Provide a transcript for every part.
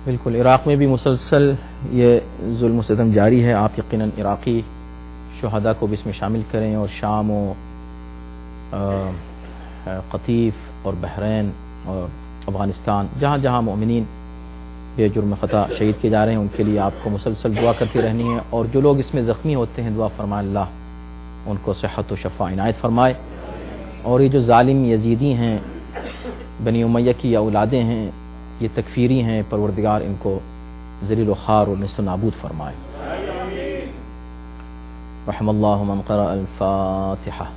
بالکل عراق میں بھی مسلسل یہ ظلم و ستم جاری ہے. آپ یقیناً عراقی شہداء کو بھی اس میں شامل کریں، اور شام و قطیف اور بحرین اور افغانستان جہاں جہاں مومنین بے جرم خطا شہید کیے جا رہے ہیں ان کے لیے آپ کو مسلسل دعا کرتی رہنی ہے. اور جو لوگ اس میں زخمی ہوتے ہیں دعا فرمائے اللہ ان کو صحت و شفا عنایت فرمائے. اور یہ جو ظالم یزیدی ہیں، بنی امیہ کی اولادیں ہیں، یہ تکفیری ہیں، پروردگار ان کو ذلیل و خوار اور نیست و نابود فرمائے. رحم اللہ من قرأ الفاتحہ.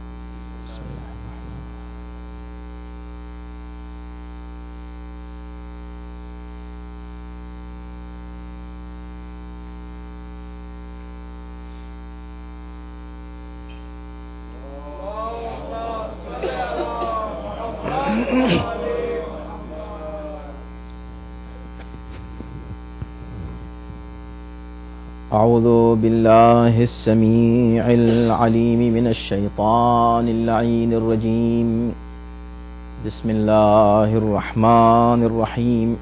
اعوذ باللہ السمیع العلیم من الشیطان اللعین الرجیم. بسم اللہ الرحمن الرحیم.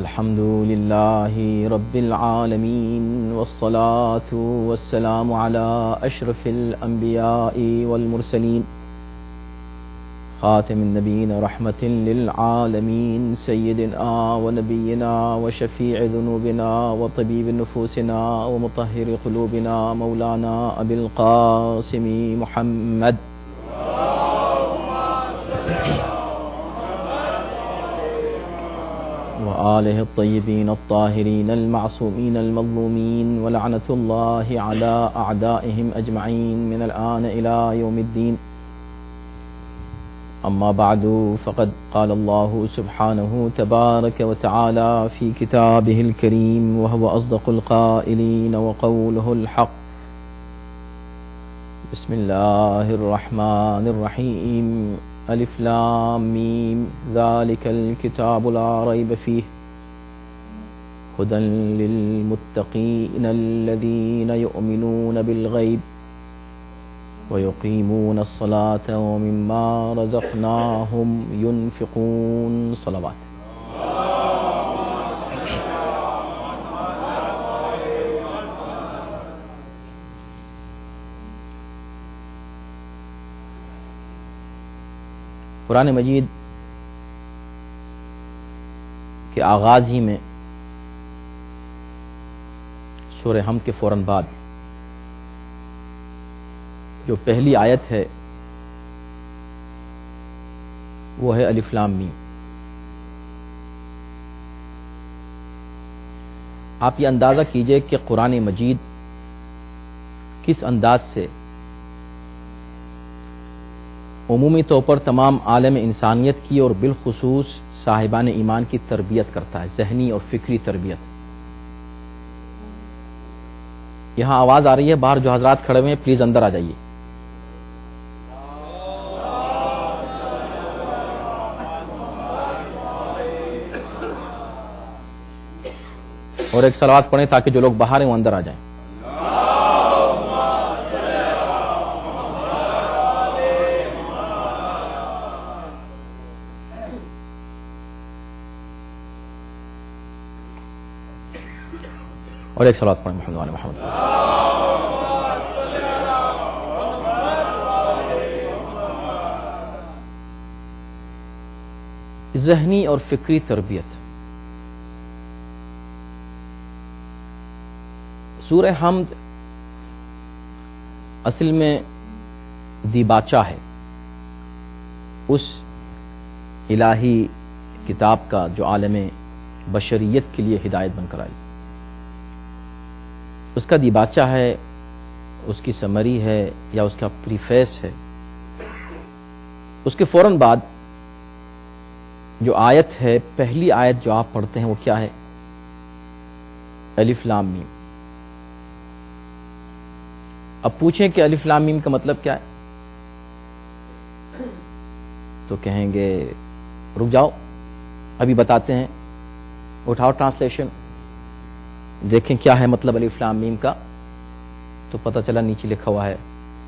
الحمد للہ رب العالمین والصلاة والسلام علی اشرف الانبیاء والمرسلین خاتم النبیین رحمة للعالمین سیدنا ونبینا وشفیع ذنوبنا وطبیب نفوسنا ومطہر قلوبنا مولانا ابی القاسم محمد وآلہ الطیبین الطاہرین المعصومین المظلومین ولعنة اللہ علی اعدائهم اجمعین من الآن الى یوم الدین. اما بعد فقد قال اللہ سبحانہ تبارک وتعالی فی کتابہ الکریم وهو اصدق القائلین وقولہ الحق. بسم اللہ الرحمن الرحیم. الف لام میم ذلک الکتاب لا ریب فیہ ھدی للمتقین الذین یؤمنون بالغیب وَيُقِيمُونَ الصَّلَاةَ وَمِمَّا رَزَقْنَاهُمْ يُنْفِقُونَ. صلوات. قرآن مجید کے آغاز ہی میں سورہ حمد کے فوراً بعد جو پہلی آیت ہے وہ ہے الف لام میم. آپ یہ اندازہ کیجئے کہ قرآن مجید کس انداز سے عمومی طور پر تمام عالم انسانیت کی اور بالخصوص صاحبان ایمان کی تربیت کرتا ہے، ذہنی اور فکری تربیت. یہاں آواز آ رہی ہے، باہر جو حضرات کھڑے ہوئے ہیں پلیز اندر آ جائیے. اور ایک صلوات پڑھیں تاکہ جو لوگ باہر ہیں وہ اندر آ جائیں. اور ایک صلوات پڑھیں محمد علی محمد. ذہنی اور فکری تربیت. سورہ حمد اصل میں دیباچہ ہے اس الہی کتاب کا جو عالم بشریت کے لیے ہدایت بن کر آئی. اس کا دیباچہ ہے، اس کی سمری ہے یا اس کا پریفیس ہے. اس کے فوراً بعد جو آیت ہے، پہلی آیت جو آپ پڑھتے ہیں وہ کیا ہے؟ الف لام میم. اب پوچھیں کہ الف لام میم کا مطلب کیا ہے تو کہیں گے رک جاؤ ابھی بتاتے ہیں. اٹھاؤ ٹرانسلیشن، دیکھیں کیا ہے مطلب الف لام میم کا. تو پتہ چلا نیچے لکھا ہوا ہے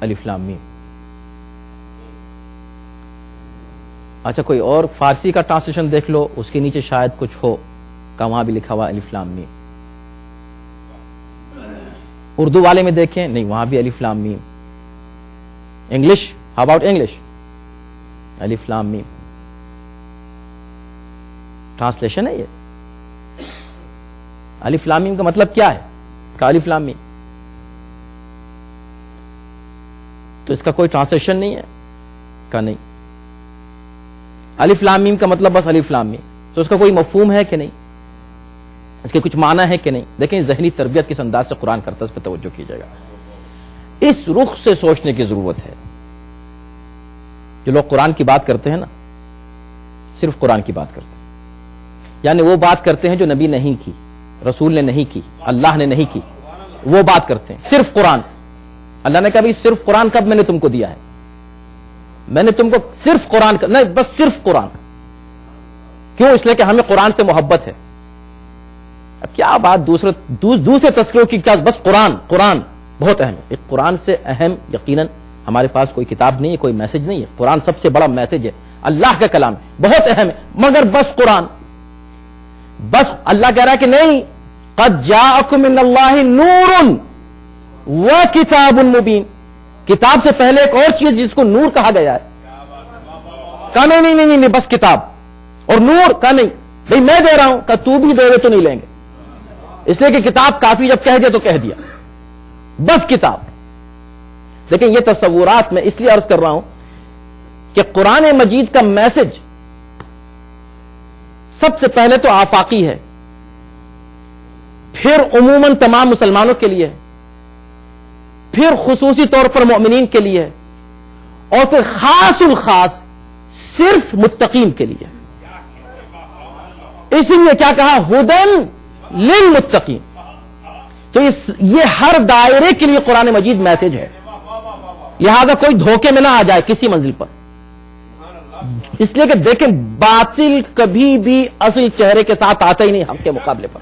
الف لام میم. اچھا کوئی اور فارسی کا ٹرانسلیشن دیکھ لو، اس کے نیچے شاید کچھ ہو کہ وہاں بھی لکھا ہوا الف لام میم. اردو والے میں دیکھیں، نہیں وہاں بھی الف لام میم. English, how about English? الف لام میم ٹرانسلیشن ہے یہ. الف لام میم کا مطلب کیا ہے؟ کہ الف لام میم، تو اس کا کوئی ٹرانسلیشن نہیں ہے کا نہیں. الف لام میم کا مطلب بس الف لام میم، تو اس کا کوئی مفہوم ہے کہ نہیں؟ اس کے کچھ معنی ہے کہ نہیں؟ دیکھیں ذہنی تربیت کس انداز سے قرآن کرتا ہے، اس پہ توجہ کیجیے گا. اس رخ سے سوچنے کی ضرورت ہے. جو لوگ قرآن کی بات کرتے ہیں نا، صرف قرآن کی بات کرتے ہیں، یعنی وہ بات کرتے ہیں جو نبی نہیں کی، رسول نے نہیں کی، اللہ نے نہیں کی، وہ بات کرتے ہیں صرف قرآن. اللہ نے کہا بھی صرف قرآن کب میں نے تم کو دیا ہے؟ میں نے تم کو صرف قرآن نہیں، بس صرف قرآن. کیوں؟ اس لیے کہ ہمیں قرآن سے محبت ہے. اب کیا بات دوسرے تذکروں کی کیا، بس قرآن. قرآن بہت اہم ہے. ایک قرآن سے اہم یقیناً ہمارے پاس کوئی کتاب نہیں ہے، کوئی میسج نہیں ہے. قرآن سب سے بڑا میسج ہے، اللہ کا کلام ہے، بہت اہم ہے، مگر بس قرآن. بس اللہ کہہ رہا ہے کہ نہیں، قد جاءکم من اللہ نور وکتاب مبین. کتاب سے پہلے ایک اور چیز جس کو نور کہا گیا ہے. کہا نہیں بس کتاب اور نور. کہا نہیں بھئی میں دے رہا ہوں. کہا تو بھی دے رہے تو نہیں لیں گے، اس لیے کہ کتاب کافی، جب کہہ دیا تو کہہ دیا، بس کتاب. لیکن یہ تصورات میں اس لیے عرض کر رہا ہوں کہ قرآن مجید کا میسج سب سے پہلے تو آفاقی ہے، پھر عموماً تمام مسلمانوں کے لیے، پھر خصوصی طور پر مومنین کے لیے، اور پھر خاص الخاص صرف متقین کے لیے. اسی لیے کیا کہا؟ ہدن للمتقین. تو یہ ہر دائرے کے لیے قرآن مجید میسج ہے. لہذا کوئی دھوکے میں نہ آ جائے کسی منزل پر. اس لیے کہ دیکھیں باطل کبھی بھی اصل چہرے کے ساتھ آتا ہی نہیں حق کے مقابلے پر.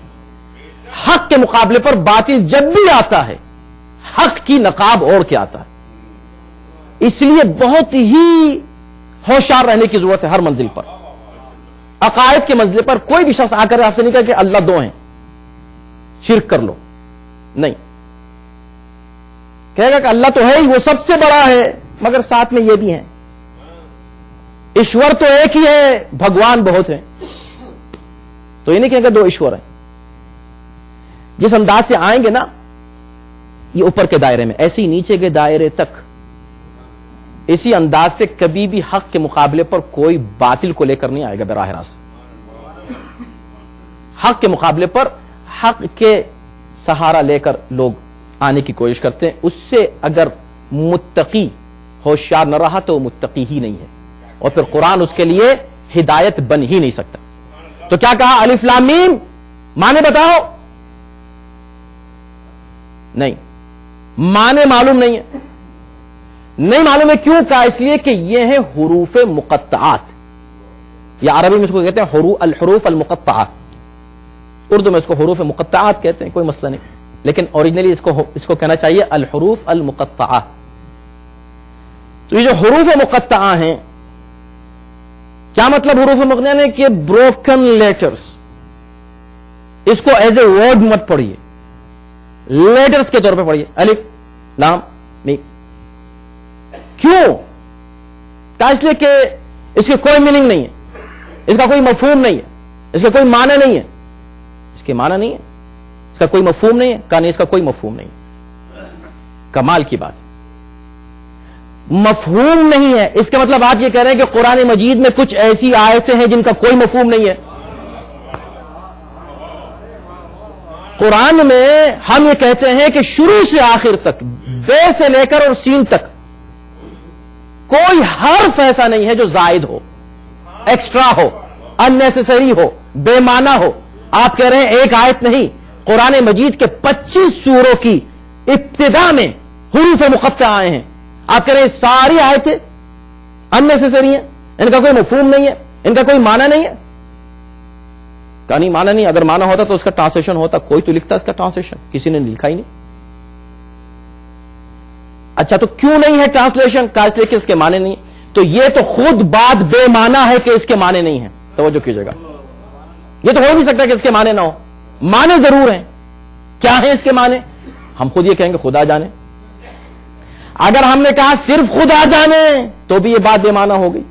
حق کے مقابلے پر باطل جب بھی آتا ہے حق کی نقاب اوڑھ کے آتا ہے. اس لیے بہت ہی ہوشیار رہنے کی ضرورت ہے ہر منزل پر. عقائد کے منزل پر کوئی بھی شخص آ کر آپ سے نہیں کہے کہ اللہ دو ہیں، شرک کر لو. نہیں، کہے گا کہ اللہ تو ہے ہی، وہ سب سے بڑا ہے، مگر ساتھ میں یہ بھی ہے. ایشور تو ایک ہی ہے، بھگوان بہت ہیں. تو یہ نہیں کہیں گے دو ایشور ہیں. جس انداز سے آئیں گے نا یہ اوپر کے دائرے میں، ایسے ہی نیچے کے دائرے تک اسی انداز سے کبھی بھی حق کے مقابلے پر کوئی باطل کو لے کر نہیں آئے گا براہ راست. حق کے مقابلے پر حق کے سہارا لے کر لوگ آنے کی کوشش کرتے ہیں. اس سے اگر متقی ہوشیار نہ رہا تو وہ متقی ہی نہیں ہے، اور پھر قرآن اس کے لیے ہدایت بن ہی نہیں سکتا. تو کیا کہا؟ الف لام میم معنی بتاؤ. نہیں، معنی معلوم نہیں ہے. نہیں معلوم ہے کیوں؟ کہا اس لیے کہ یہ ہیں حروف مقطعات، یا عربی میں اس کو کہتے ہیں الحروف المقطعات. اردو میں اس کو حروف مقطعات کہتے ہیں، کوئی مسئلہ نہیں، لیکن اوریجنلی اس کو کہنا چاہیے الحروف المقطعات. تو یہ جو حروف مقطعہ ہیں، کیا مطلب حروف مقطعہ نے؟ کہ بروکن لیٹرز. اس کو ایز اے ورڈ مت پڑھیے، لیٹرز کے طور پہ پڑھیے، الف لام میم. کیوں؟ اس لیے کہ اس کے کوئی میننگ نہیں ہے، اس کا کوئی مفہوم نہیں ہے، اس کا کوئی معنی نہیں ہے. اس کے معنی نہیں ہے، اس کا کوئی مفہوم نہیں ہے. کہا نہیں، اس کا کوئی مفہوم نہیں. کمال کی بات، مفہوم نہیں ہے. اس کا مطلب آپ یہ کہہ رہے ہیں کہ قرآن مجید میں کچھ ایسی آیتیں ہیں جن کا کوئی مفہوم نہیں ہے. قرآن میں ہم یہ کہتے ہیں کہ شروع سے آخر تک، بے سے لے کر اور سین تک، کوئی حرف ایسا نہیں ہے جو زائد ہو، ایکسٹرا ہو، اننیسیسری ہو، بے معنی ہو. آپ کہہ رہے ہیں ایک آیت نہیں، قرآن مجید کے 25 سوروں کی ابتدا میں حروف مقطعہ آئے ہیں. آپ کہہ رہے ہیں ساری آیتیں اننیسیسری ہیں، ان کا کوئی مفہوم نہیں ہے، ان کا کوئی معنی نہیں ہے. کہا نہیں، معنی نہیں. اگر معنی ہوتا تو اس کا ٹرانسلیشن ہوتا، کوئی تو لکھتا اس کا ٹرانسلیشن، کسی نے لکھا ہی نہیں. اچھا تو کیوں نہیں ہے ٹرانسلیشن؟ کہا اس لیے کہ اس کے معنی نہیں. تو تو یہ تو خود بات بے معنی ہے کہ اس کے معنی نہیں ہیں. توجہ کیجئے گا, یہ تو ہو نہیں سکتا کہ اس کے معنی نہ ہو. معنی ضرور ہیں. کیا ہیں اس کے معنی؟ ہم خود یہ کہیں گے خدا جانے. اگر ہم نے کہا صرف خدا جانے تو بھی یہ بات بے معنی ہو گئی.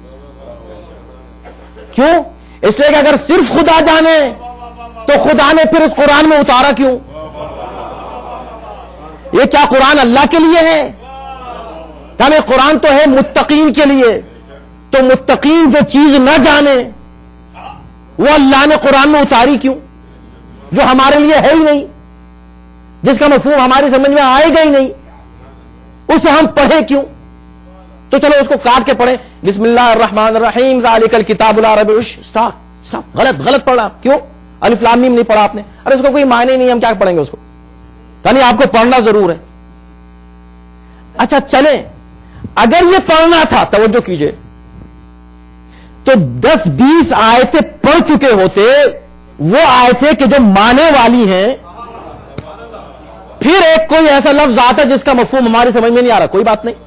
کیوں؟ اس لیے کہ اگر صرف خدا جانے تو خدا نے پھر اس قرآن میں اتارا کیوں؟ یہ کیا قرآن اللہ کے لیے ہے؟ کہ قرآن تو ہے متقین کے لیے. تو متقین جو چیز نہ جانے وہ اللہ نے قرآن میں اتاری کیوں؟ جو ہمارے لیے ہے ہی نہیں, جس کا مفہوم ہماری سمجھ میں آئے گا ہی نہیں, اسے ہم پڑھیں کیوں؟ تو چلو اس کو کاٹ کے پڑھیں. بسم اللہ الرحمن الرحیم ذالک الکتاب لا ریب فیہ. سٹاپ. غلط پڑھا. کیوں؟ الف لام میم نہیں پڑھا آپ نے. ارے اس کو کوئی معنی نہیں, ہم کیا پڑھیں گے اس کو؟ یعنی آپ کو پڑھنا ضرور ہے. اچھا چلیں, اگر یہ پڑھنا تھا, توجہ کیجئے, تو 10-20 آیتیں پڑھ چکے ہوتے. وہ آیتیں کہ جو معنی والی ہیں, پھر ایک کوئی ایسا لفظ آتا جس کا مفہوم ہماری سمجھ میں نہیں آ رہا, کوئی بات نہیں,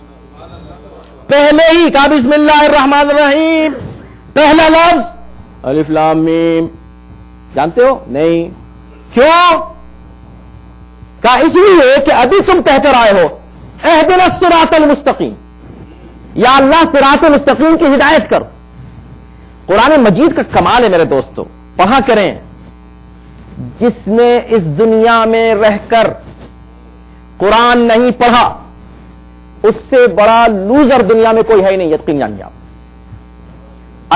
پہلے ہی کہا بسم اللہ الرحمن الرحیم, پہلا لفظ الف لام میم. جانتے ہو؟ نہیں. کیوں؟ کہا اس لیے کہ ابھی تم کہہ کر آئے ہو اہدنا الصراط المستقیم, یا اللہ صراط المستقیم کی ہدایت کر. قرآن مجید کا کمال ہے میرے دوستو, پڑھا کریں. جس نے اس دنیا میں رہ کر قرآن نہیں پڑھا اس سے بڑا لوزر دنیا میں کوئی ہے ہی نہیں, یقین جانیے آپ.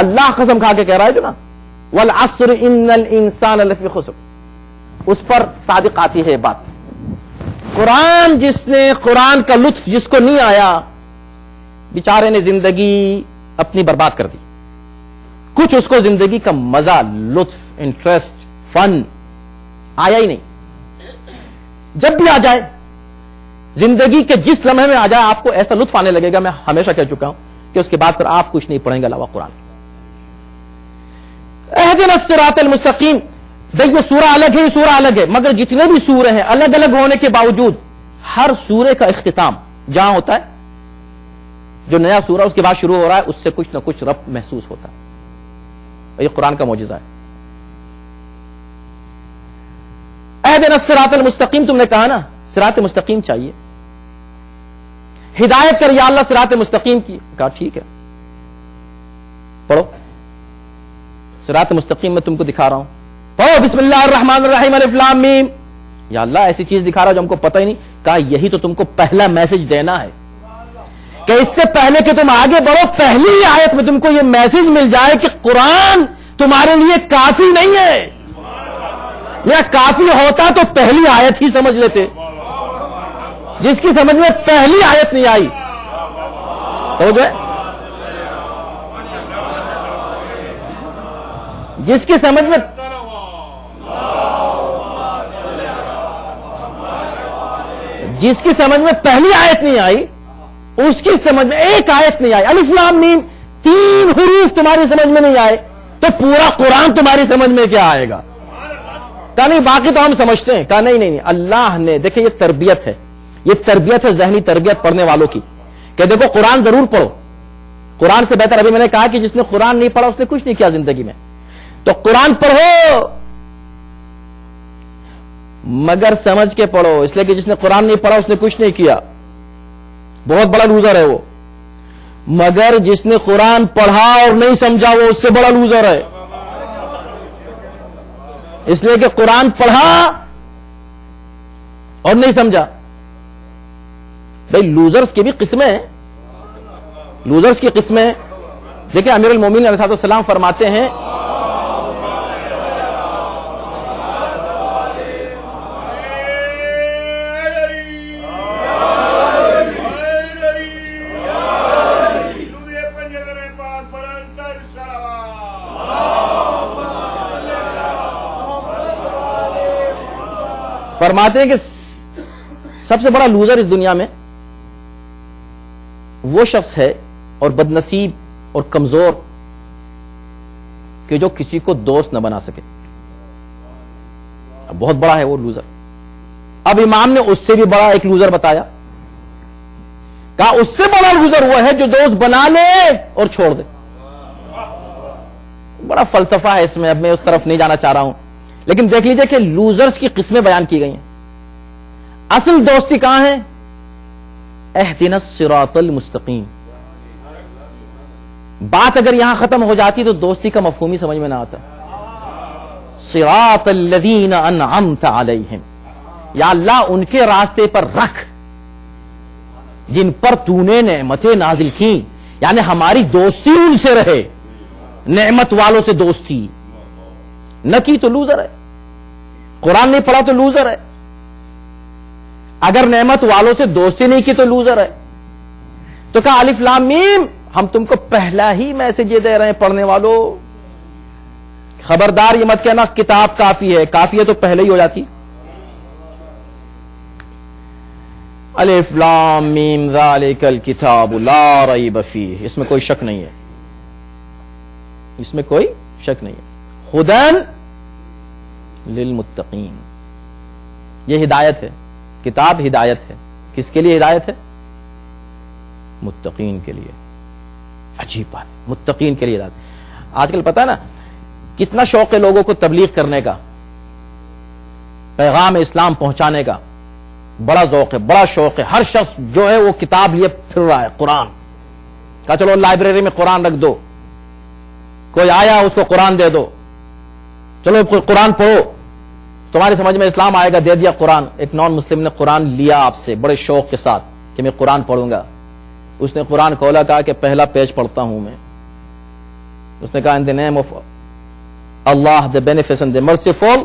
اللہ قسم کھا کے کہہ رہا ہے جو نا, والعصر ان الانسان لفی خسر, اس پر صادق آتی ہے بات. قرآن جس نے قرآن کا لطف جس کو نہیں آیا, بیچارے نے زندگی اپنی برباد کر دی. کچھ اس کو زندگی کا مزہ, لطف, انٹرسٹ, فن آیا ہی نہیں. جب بھی آ جائے, زندگی کے جس لمحے میں آ جائے, آپ کو ایسا لطف آنے لگے گا, میں ہمیشہ کہہ چکا ہوں کہ اس کے بعد پھر آپ کچھ نہیں پڑھیں گے علاوہ قرآن. اہدنا الصراط المستقیم. یہ سورہ الگ ہے, یہ سورہ الگ ہے, مگر جتنے بھی سورے ہیں الگ الگ ہونے کے باوجود ہر سورے کا اختتام جہاں ہوتا ہے, جو نیا سورہ اس کے بعد شروع ہو رہا ہے, اس سے کچھ نہ کچھ ربط محسوس ہوتا ہے. یہ قرآن کا معجزہ ہے. اہدنا الصراط المستقیم, تم نے کہا نا صراط مستقیم چاہیے, ہدایت کر یا اللہ صراط مستقیم کی. کہا ٹھیک ہے, پڑھو صراط مستقیم. میں تم کو دکھا رہا ہوں, پڑھو بسم اللہ الرحمن الرحیم الف لام میم. یا اللہ ایسی چیز دکھا رہا جو ہم کو پتہ ہی نہیں. کہا یہی تو تم کو پہلا میسج دینا ہے, کہ اس سے پہلے کہ تم آگے بڑھو پہلی ہی آیت میں تم کو یہ میسج مل جائے کہ قرآن تمہارے لیے کافی نہیں ہے. یا کافی ہوتا تو پہلی آیت ہی سمجھ لیتے. جس کی سمجھ میں پہلی آیت نہیں آئی, تو جو ہے جس کی سمجھ میں پہلی آیت نہیں آئی, اس کی سمجھ میں ایک آیت نہیں آئی. الف لام میم 3 حروف تمہاری سمجھ میں نہیں آئے تو پورا قرآن تمہاری سمجھ میں کیا آئے گا؟ کہا نہیں باقی تو ہم سمجھتے ہیں. کہا نہیں, اللہ نے, دیکھیں یہ تربیت ہے, یہ تربیت ہے ذہنی تربیت پڑھنے والوں کی, کہ دیکھو قرآن ضرور پڑھو. قرآن سے بہتر, ابھی میں نے کہا کہ جس نے قرآن نہیں پڑھا اس نے کچھ نہیں کیا زندگی میں. تو قرآن پڑھو مگر سمجھ کے پڑھو, اس لیے کہ جس نے قرآن نہیں پڑھا اس نے کچھ نہیں کیا, بہت بڑا لوزر ہے وہ. مگر جس نے قرآن پڑھا اور نہیں سمجھا وہ اس سے بڑا لوزر ہے. اس لیے کہ قرآن پڑھا اور نہیں سمجھا. بھائی لوزرز کی بھی قسمیں ہیں, لوزرز کی قسمیں. دیکھیں امیر المومنین علیہ السلام فرماتے ہیں کہ سب سے بڑا لوزر اس دنیا میں وہ شخص ہے اور بدنصیب اور کمزور کہ جو کسی کو دوست نہ بنا سکے. بہت بڑا ہے وہ لوزر. اب امام نے اس سے بھی بڑا ایک لوزر بتایا کہا اس سے بڑا لوزر ہوا ہے جو دوست بنا لے اور چھوڑ دے. بڑا فلسفہ ہے اس میں، اب میں اس طرف نہیں جانا چاہ رہا ہوں، لیکن دیکھ لیجئے کہ لوزرز کی قسمیں بیان کی گئی ہیں. اصل دوستی کہاں ہے؟ اہدنا الصراط المستقیم. بات اگر یہاں ختم ہو جاتی تو دوستی کا مفہوم ہی سمجھ میں نہ آتا. صراط الذین انعمت علیہم، یا اللہ ان کے راستے پر رکھ جن پر تو نے نعمتیں نازل کی. یعنی ہماری دوستی ان سے رہے، نعمت والوں سے دوستی نہ کی تو لوزر ہے. قرآن نہیں پڑھا تو لوزر ہے، اگر نعمت والوں سے دوستی نہیں کی تو لوزر ہے. تو کہا الف لام میم، ہم تم کو پہلا ہی میسج یہ دے رہے ہیں پڑھنے والوں، خبردار یہ مت کہنا کتاب کافی ہے، کافی ہے تو پہلے ہی ہو جاتی. الف لام میم ذالک الکتاب لا ریب فیہ، اس میں کوئی شک نہیں ہے، اس میں کوئی شک نہیں ہے. ہدی للمتقین، یہ ہدایت ہے، کتاب ہدایت ہے. کس کے لیے ہدایت ہے؟ متقین کے لیے. عجیب بات ہے، متقین کے لیے ہدایت. آج کل پتہ ہے نا کتنا شوق ہے لوگوں کو تبلیغ کرنے کا، پیغام اسلام پہنچانے کا، بڑا ذوق ہے، بڑا شوق ہے. ہر شخص جو ہے وہ کتاب لیے پھر رہا ہے. قرآن کہا چلو لائبریری میں قرآن رکھ دو، کوئی آیا اس کو قرآن دے دو، چلو قرآن پڑھو تمہاری سمجھ میں اسلام آئے گا، دے دیا قرآن. ایک نان مسلم نے قرآن لیا آپ سے بڑے شوق کے ساتھ کہ میں قرآن پڑھوں گا. اس نے قرآن کھولا، کہا کہ پہلا پیج پڑھتا ہوں میں. اس نے کہا in the name of Allah the beneficent the merciful,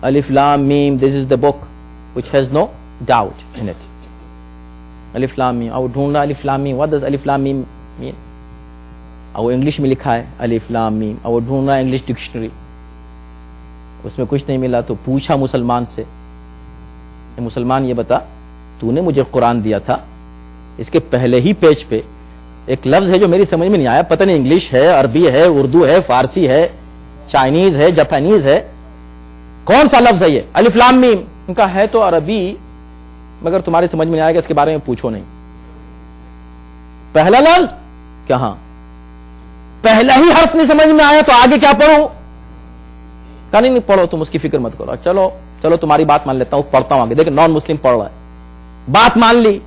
alif lam mim, this is the book which has no doubt in it. alif lam mim. اور ڈھونڈا alif lam mim, what does alif lam mim mean? اور English میں لکھا ہے alif lam mim. اور ڈھونڈا English dictionary, اس میں کچھ نہیں ملا. تو پوچھا مسلمان سے، مسلمان یہ بتا تو نے مجھے قرآن دیا تھا، اس کے پہلے ہی پیج پہ ایک لفظ ہے جو میری سمجھ میں نہیں آیا، پتہ نہیں انگلش ہے، عربی ہے، اردو ہے، فارسی ہے، چائنیز ہے، جاپانیز ہے، کون سا لفظ ہے یہ الف لام میم؟ ان کا ہے تو عربی، مگر تمہاری سمجھ میں نہیں آئے گا، اس کے بارے میں پوچھو نہیں. پہلا لفظ کہاں؟ پہلا ہی حرف نہیں سمجھ میں آیا تو آگے کیا پڑھوں؟ کہا نہیں پڑھو تم، اس کی فکر مت کرو. چلو تمہاری بات مان لیتا ہوں، پڑھتا ہوں آگے. دیکھ نان مسلم پڑھ رہا ہے، بات مان لی،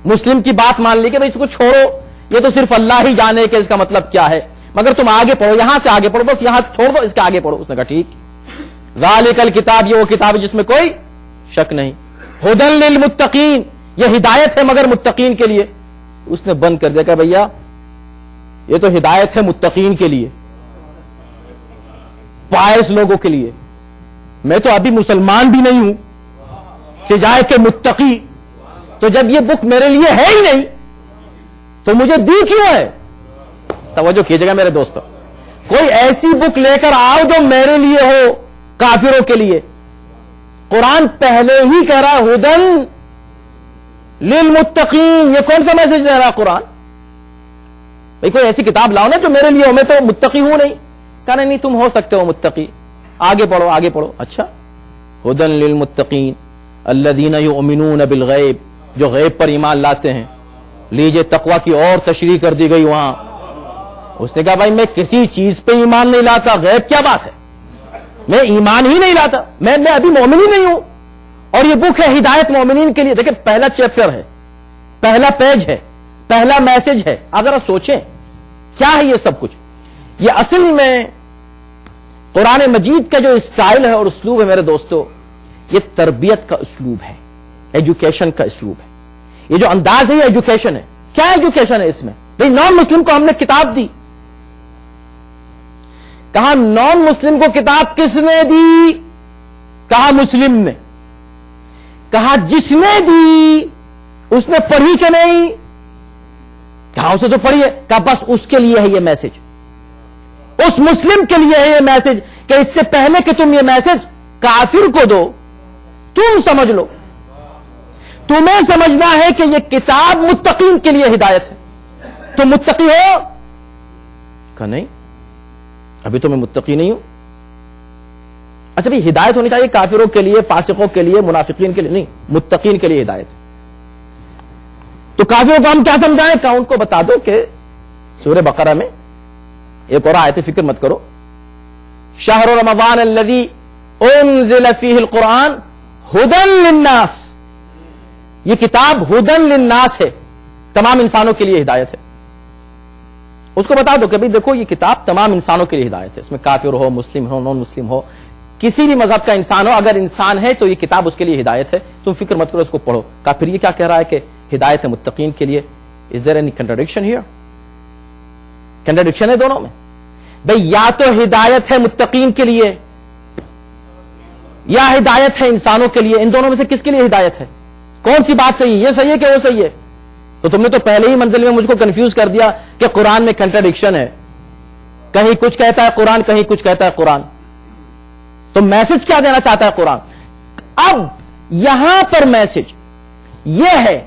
مسلم کی بات مان لی کہ بھائی اس کو چھوڑو، یہ تو صرف اللہ ہی جانے کہ اس کا مطلب کیا ہے، مگر تم آگے پڑھو، یہاں سے آگے پڑھو، بس یہاں چھوڑ دو، اس کے آگے پڑھو. اس نے کہا ٹھیک. ذالک الکتاب، یہ وہ کتاب ہے جس میں کوئی شک نہیں. ہدی للمتقین، یہ ہدایت ہے مگر متقین کے لیے. اس نے بند کر دیا کہ بھیا یہ تو ہدایت ہے متقین کے لیے، پائس لوگوں کے لیے. میں تو ابھی مسلمان بھی نہیں ہوں سجائے کہ متقی، تو جب یہ بک میرے لیے ہے ہی نہیں تو مجھے دی کیوں ہے؟ توجہ کیجئے گا میرے دوستو، کوئی ایسی بک لے کر آؤ جو میرے لیے ہو، کافروں کے لیے. قرآن پہلے ہی کہہ رہا ہے ہدی للمتقین. یہ کون سا میسج دے رہا قرآن؟ بھئی کوئی ایسی کتاب لاؤ نا جو میرے لیے ہو، میں تو متقی ہوں نہیں. کہا نہیں تم ہو سکتے ہو متقی، آگے پڑھو آگے پڑھو. اچھا، ہدی للمتقین الذین یؤمنون بالغیب، جو غیب پر ایمان لاتے ہیں. لیجئے تقوی کی اور تشریح کر دی گئی وہاں. اس نے کہا بھائی میں کسی چیز پہ ایمان نہیں لاتا، غیب کیا بات ہے، میں ایمان ہی نہیں لاتا، میں ابھی مومن ہی نہیں ہوں. اور یہ بک ہے ہدایت مومنین کے لیے. دیکھیں پہلا چیپٹر ہے، پہلا پیج ہے، پہلا میسج ہے. اگر آپ سوچیں کیا ہے یہ سب کچھ. یہ اصل میں قرآن مجید کا جو اسٹائل ہے اور اسلوب ہے میرے دوستو، یہ تربیت کا اسلوب ہے، ایجوکیشن کا اسلوب ہے. یہ جو انداز ہے یہ ایجوکیشن ہے. کیا ایجوکیشن ہے اس میں؟ بھئی نان مسلم کو ہم نے کتاب دی. کہا نان مسلم کو کتاب کس نے دی؟ کہا مسلم نے. کہا جس نے دی اس نے پڑھی کہ نہیں؟ کہا اسے تو پڑھی ہے. کہا بس اس کے لیے ہے یہ میسج، اس مسلم کے لیے ہے یہ میسج کہ اس سے پہلے کہ تم یہ میسج کافر کو دو، تم سمجھ لو. تمہیں سمجھنا ہے کہ یہ کتاب متقین کے لیے ہدایت ہے. تم متقی ہو؟ کہا نہیں، ابھی تو میں متقی نہیں ہوں. اچھا بھی ہدایت ہونی چاہیے کافروں کے لیے، فاسقوں کے لیے، منافقین کے لیے نہیں، متقین کے لیے ہدایت. تو کافروں کو ہم کیا سمجھائیں؟ کہ ان کو بتا دو کہ سورہ بقرہ میں ایک اور آیت، فکر مت کرو، شہر رمضان الذی انزل فیہ القرآن ہدی للناس، یہ کتاب ہدی للناس ہے، تمام انسانوں کے لیے ہدایت ہے. اس کو بتا دو کہ بھئی دیکھو یہ کتاب تمام انسانوں کے لیے ہدایت ہے، اس میں کافر ہو، مسلم ہو، نان مسلم ہو، کسی بھی مذہب کا انسان ہو، اگر انسان ہے تو یہ کتاب اس کے لیے ہدایت ہے، تم فکر مت کرو، اس کو پڑھو. کہا پھر یہ کیا کہہ رہا ہے کہ ہدایت ہے متقین کے لیے؟ Is there any contradiction here? Contradiction ہے دونوں میں. بھئی یا تو ہدایت ہے متقین کے لیے یا ہدایت ہے انسانوں کے لیے، ان دونوں میں سے کس کے لیے ہدایت ہے؟ کون سی بات صحیح ہے؟ یہ صحیح ہے کہ وہ صحیح ہے؟ تو تم نے تو پہلے ہی منزل میں مجھ کو کنفیوز کر دیا کہ قرآن میں کنٹراڈکشن ہے، کہیں کچھ کہتا ہے قرآن، کہیں کچھ کہتا ہے قرآن. تو میسج کیا دینا چاہتا ہے قرآن؟ اب یہاں پر میسج یہ ہے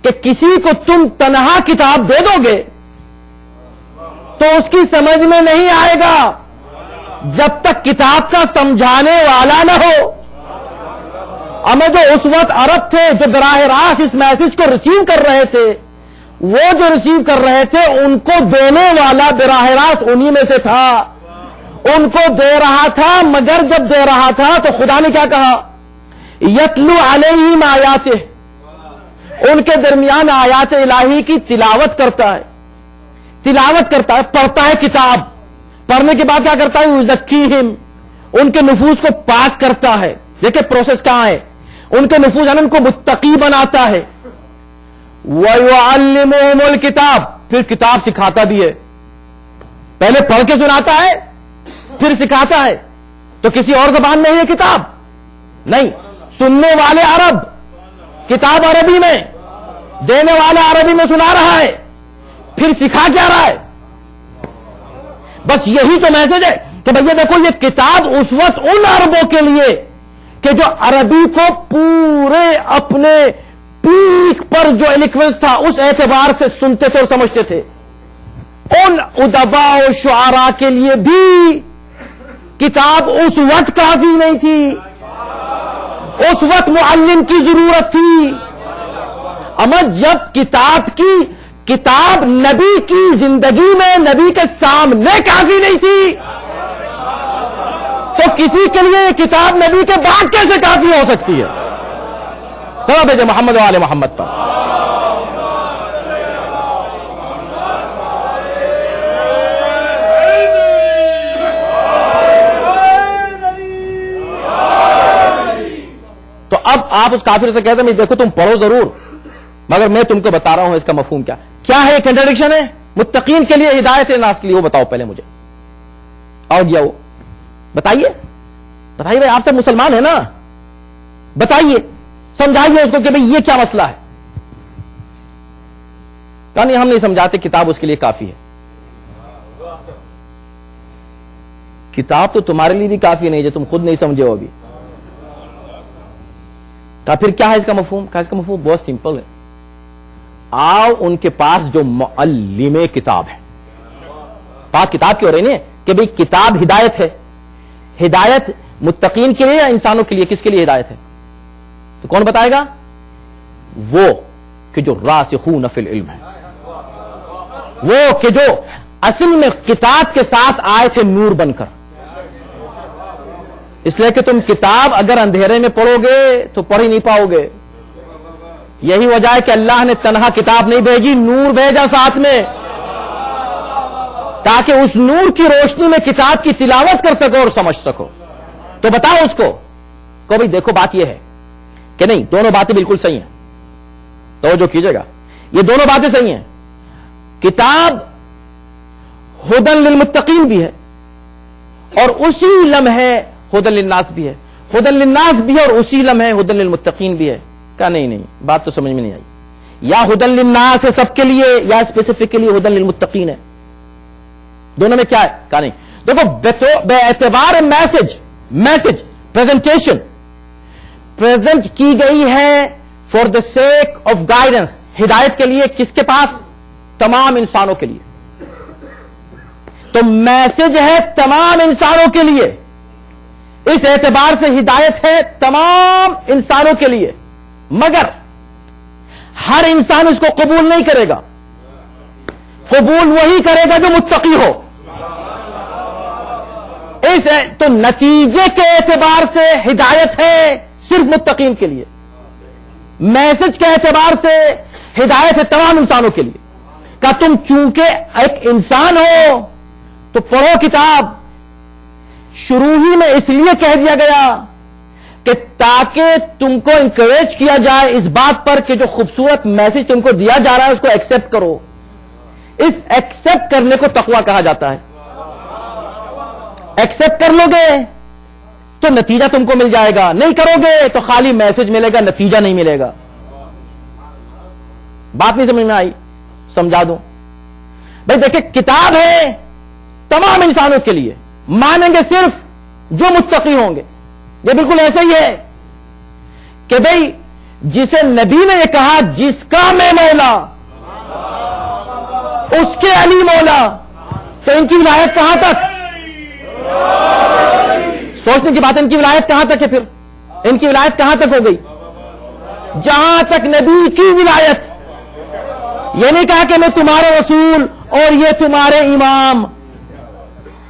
کہ کسی کو تم تنہا کتاب دے دو گے تو اس کی سمجھ میں نہیں آئے گا جب تک کتاب کا سمجھانے والا نہ ہو. ہمیں جو اس وقت عرب تھے جو براہ راست اس میسج کو ریسیو کر رہے تھے، وہ جو ریسیو کر رہے تھے ان کو دینے والا براہ راست انہی میں سے تھا، ان کو دے رہا تھا. مگر جب دے رہا تھا تو خدا نے کیا کہا؟ یتلو علیہم آیاتہ، ان کے درمیان آیات الہی کی تلاوت کرتا ہے، تلاوت کرتا ہے، پڑھتا ہے کتاب. پڑھنے کے بعد کیا کرتا ہے؟ یزکیہم، ان کے نفوس کو پاک کرتا ہے. دیکھیں پروسیس کہاں ہے، ان کے نفوس ان کو متقی بناتا ہے. وَيُعَلِّمُهُمُ الْكِتَابَ، پھر کتاب سکھاتا بھی ہے. پہلے پڑھ کے سناتا ہے پھر سکھاتا ہے. تو کسی اور زبان میں ہے یہ کتاب؟ نہیں. سننے والے عرب، کتاب عربی میں، دینے والا عربی میں سنا رہا ہے، پھر سکھا کیا رہا ہے؟ بس یہی تو میسج ہے کہ بھئی دیکھو یہ کتاب اس وقت ان عربوں کے لیے کہ جو عربی کو پورے اپنے پیک پر جو ایلیکوینس تھا اس اعتبار سے سنتے تھے اور سمجھتے تھے. ان ادباء و شعراء کے لیے بھی کتاب اس وقت کافی نہیں تھی، اس وقت معلم کی ضرورت تھی. اما جب کتاب نبی کی زندگی میں، نبی کے سامنے کافی نہیں تھی، تو کسی کے لیے یہ کتاب نبی کے بعد کیسے کافی ہو سکتی ہے؟ ذرا بھیجے محمد و آل محمد پر. تو اب آپ اس کافر سے کہتے ہیں دیکھو تم پڑھو ضرور، مگر میں تم کو بتا رہا ہوں اس کا مفہوم کیا ہے. کنٹراڈکشن ہے. متقین کے لیے ہدایت ہے، ناس کے لیے. وہ بتاؤ پہلے مجھے. اور گیا وہ بتائیے بھائی، آپ سب مسلمان ہیں نا، بتائیے، سمجھائیے اس کو کہ بھئی یہ کیا مسئلہ ہے. کہا نہیں ہم نہیں سمجھاتے، کتاب اس کے لیے کافی ہے. کتاب تو تمہارے لیے بھی کافی نہیں جو تم خود نہیں سمجھے ہو ابھی. کہا پھر کیا ہے اس کا مفہوم؟ کہا اس کا مفہوم بہت سمپل ہے. آؤ ان کے پاس جو معلم کتاب ہے، بات کتاب کی ہو رہی نہیں کہ بھئی کتاب ہدایت ہے. ہدایت متقین کے لیے یا انسانوں کے لیے؟ کس کے لیے ہدایت ہے؟ تو کون بتائے گا؟ وہ کہ جو راسخون فی العلم ہے، وہ کہ جو اصل میں کتاب کے ساتھ آئے تھے نور بن کر. اس لیے کہ تم کتاب اگر اندھیرے میں پڑھو گے تو پڑھ ہی نہیں پاؤ گے. یہی وجہ ہے کہ اللہ نے تنہا کتاب نہیں بھیجی، نور بھیجا ساتھ میں، تاکہ اس نور کی روشنی میں کتاب کی تلاوت کر سکو اور سمجھ سکو. تو بتاؤ اس کو بھئی دیکھو بات یہ ہے کہ نہیں، دونوں باتیں بالکل صحیح ہیں. توجہ کیجئے گا، یہ دونوں باتیں صحیح ہیں. کتاب ہدی للمتقین بھی ہے اور اسی لمحے ہدی للناس بھی ہے. ہدی للناس بھی ہے اور اسی لمحے ہدی للمتقین بھی ہے. کہا نہیں بات تو سمجھ میں نہیں آئی. یا ہدی للناس ہے سب کے لیے یا اسپیسیفکلی ہدی للمتقین ہے. دونوں میں کیا ہے؟ کہا نہیں. دیکھو بے اعتبار میسج پریزنٹیشن پریزنٹ کی گئی ہے for the sake of guidance, ہدایت کے لیے. کس کے پاس؟ تمام انسانوں کے لیے. تو میسج ہے تمام انسانوں کے لیے، اس اعتبار سے ہدایت ہے تمام انسانوں کے لیے. مگر ہر انسان اس کو قبول نہیں کرے گا. قبول وہی کرے گا جو متقی ہو. تو نتیجے کے اعتبار سے ہدایت ہے صرف متقین کے لیے. میسج کے اعتبار سے ہدایت ہے تمام انسانوں کے لیے. کہ تم چونکہ ایک انسان ہو تو پڑھو کتاب. شروع ہی میں اس لیے کہہ دیا گیا کہ تاکہ تم کو انکریج کیا جائے اس بات پر کہ جو خوبصورت میسج تم کو دیا جا رہا ہے اس کو ایکسپٹ کرو. اس ایکسپٹ کرنے کو تقویٰ کہا جاتا ہے. ایکسپٹ کر لو گے تو نتیجہ تم کو مل جائے گا, نہیں کرو گے تو خالی میسج ملے گا, نتیجہ نہیں ملے گا. بات نہیں سمجھ میں آئی؟ سمجھا دوں بھائی. دیکھیں کتاب ہے تمام انسانوں کے لیے, مانیں گے صرف جو متقی ہوں گے. یہ بالکل ایسا ہی ہے کہ بھائی جسے نبی نے یہ کہا جس کا میں مولا اس کے علی مولا, تو ان کی ولایت کہاں تک؟ سوچنے کی بات ہے, ان کی ولایت کہاں تک ہے؟ پھر ان کی ولایت کہاں تک ہو گئی؟ جہاں تک نبی کی ولایت. یہ نہیں کہا کہ میں تمہارے رسول اور یہ تمہارے امام.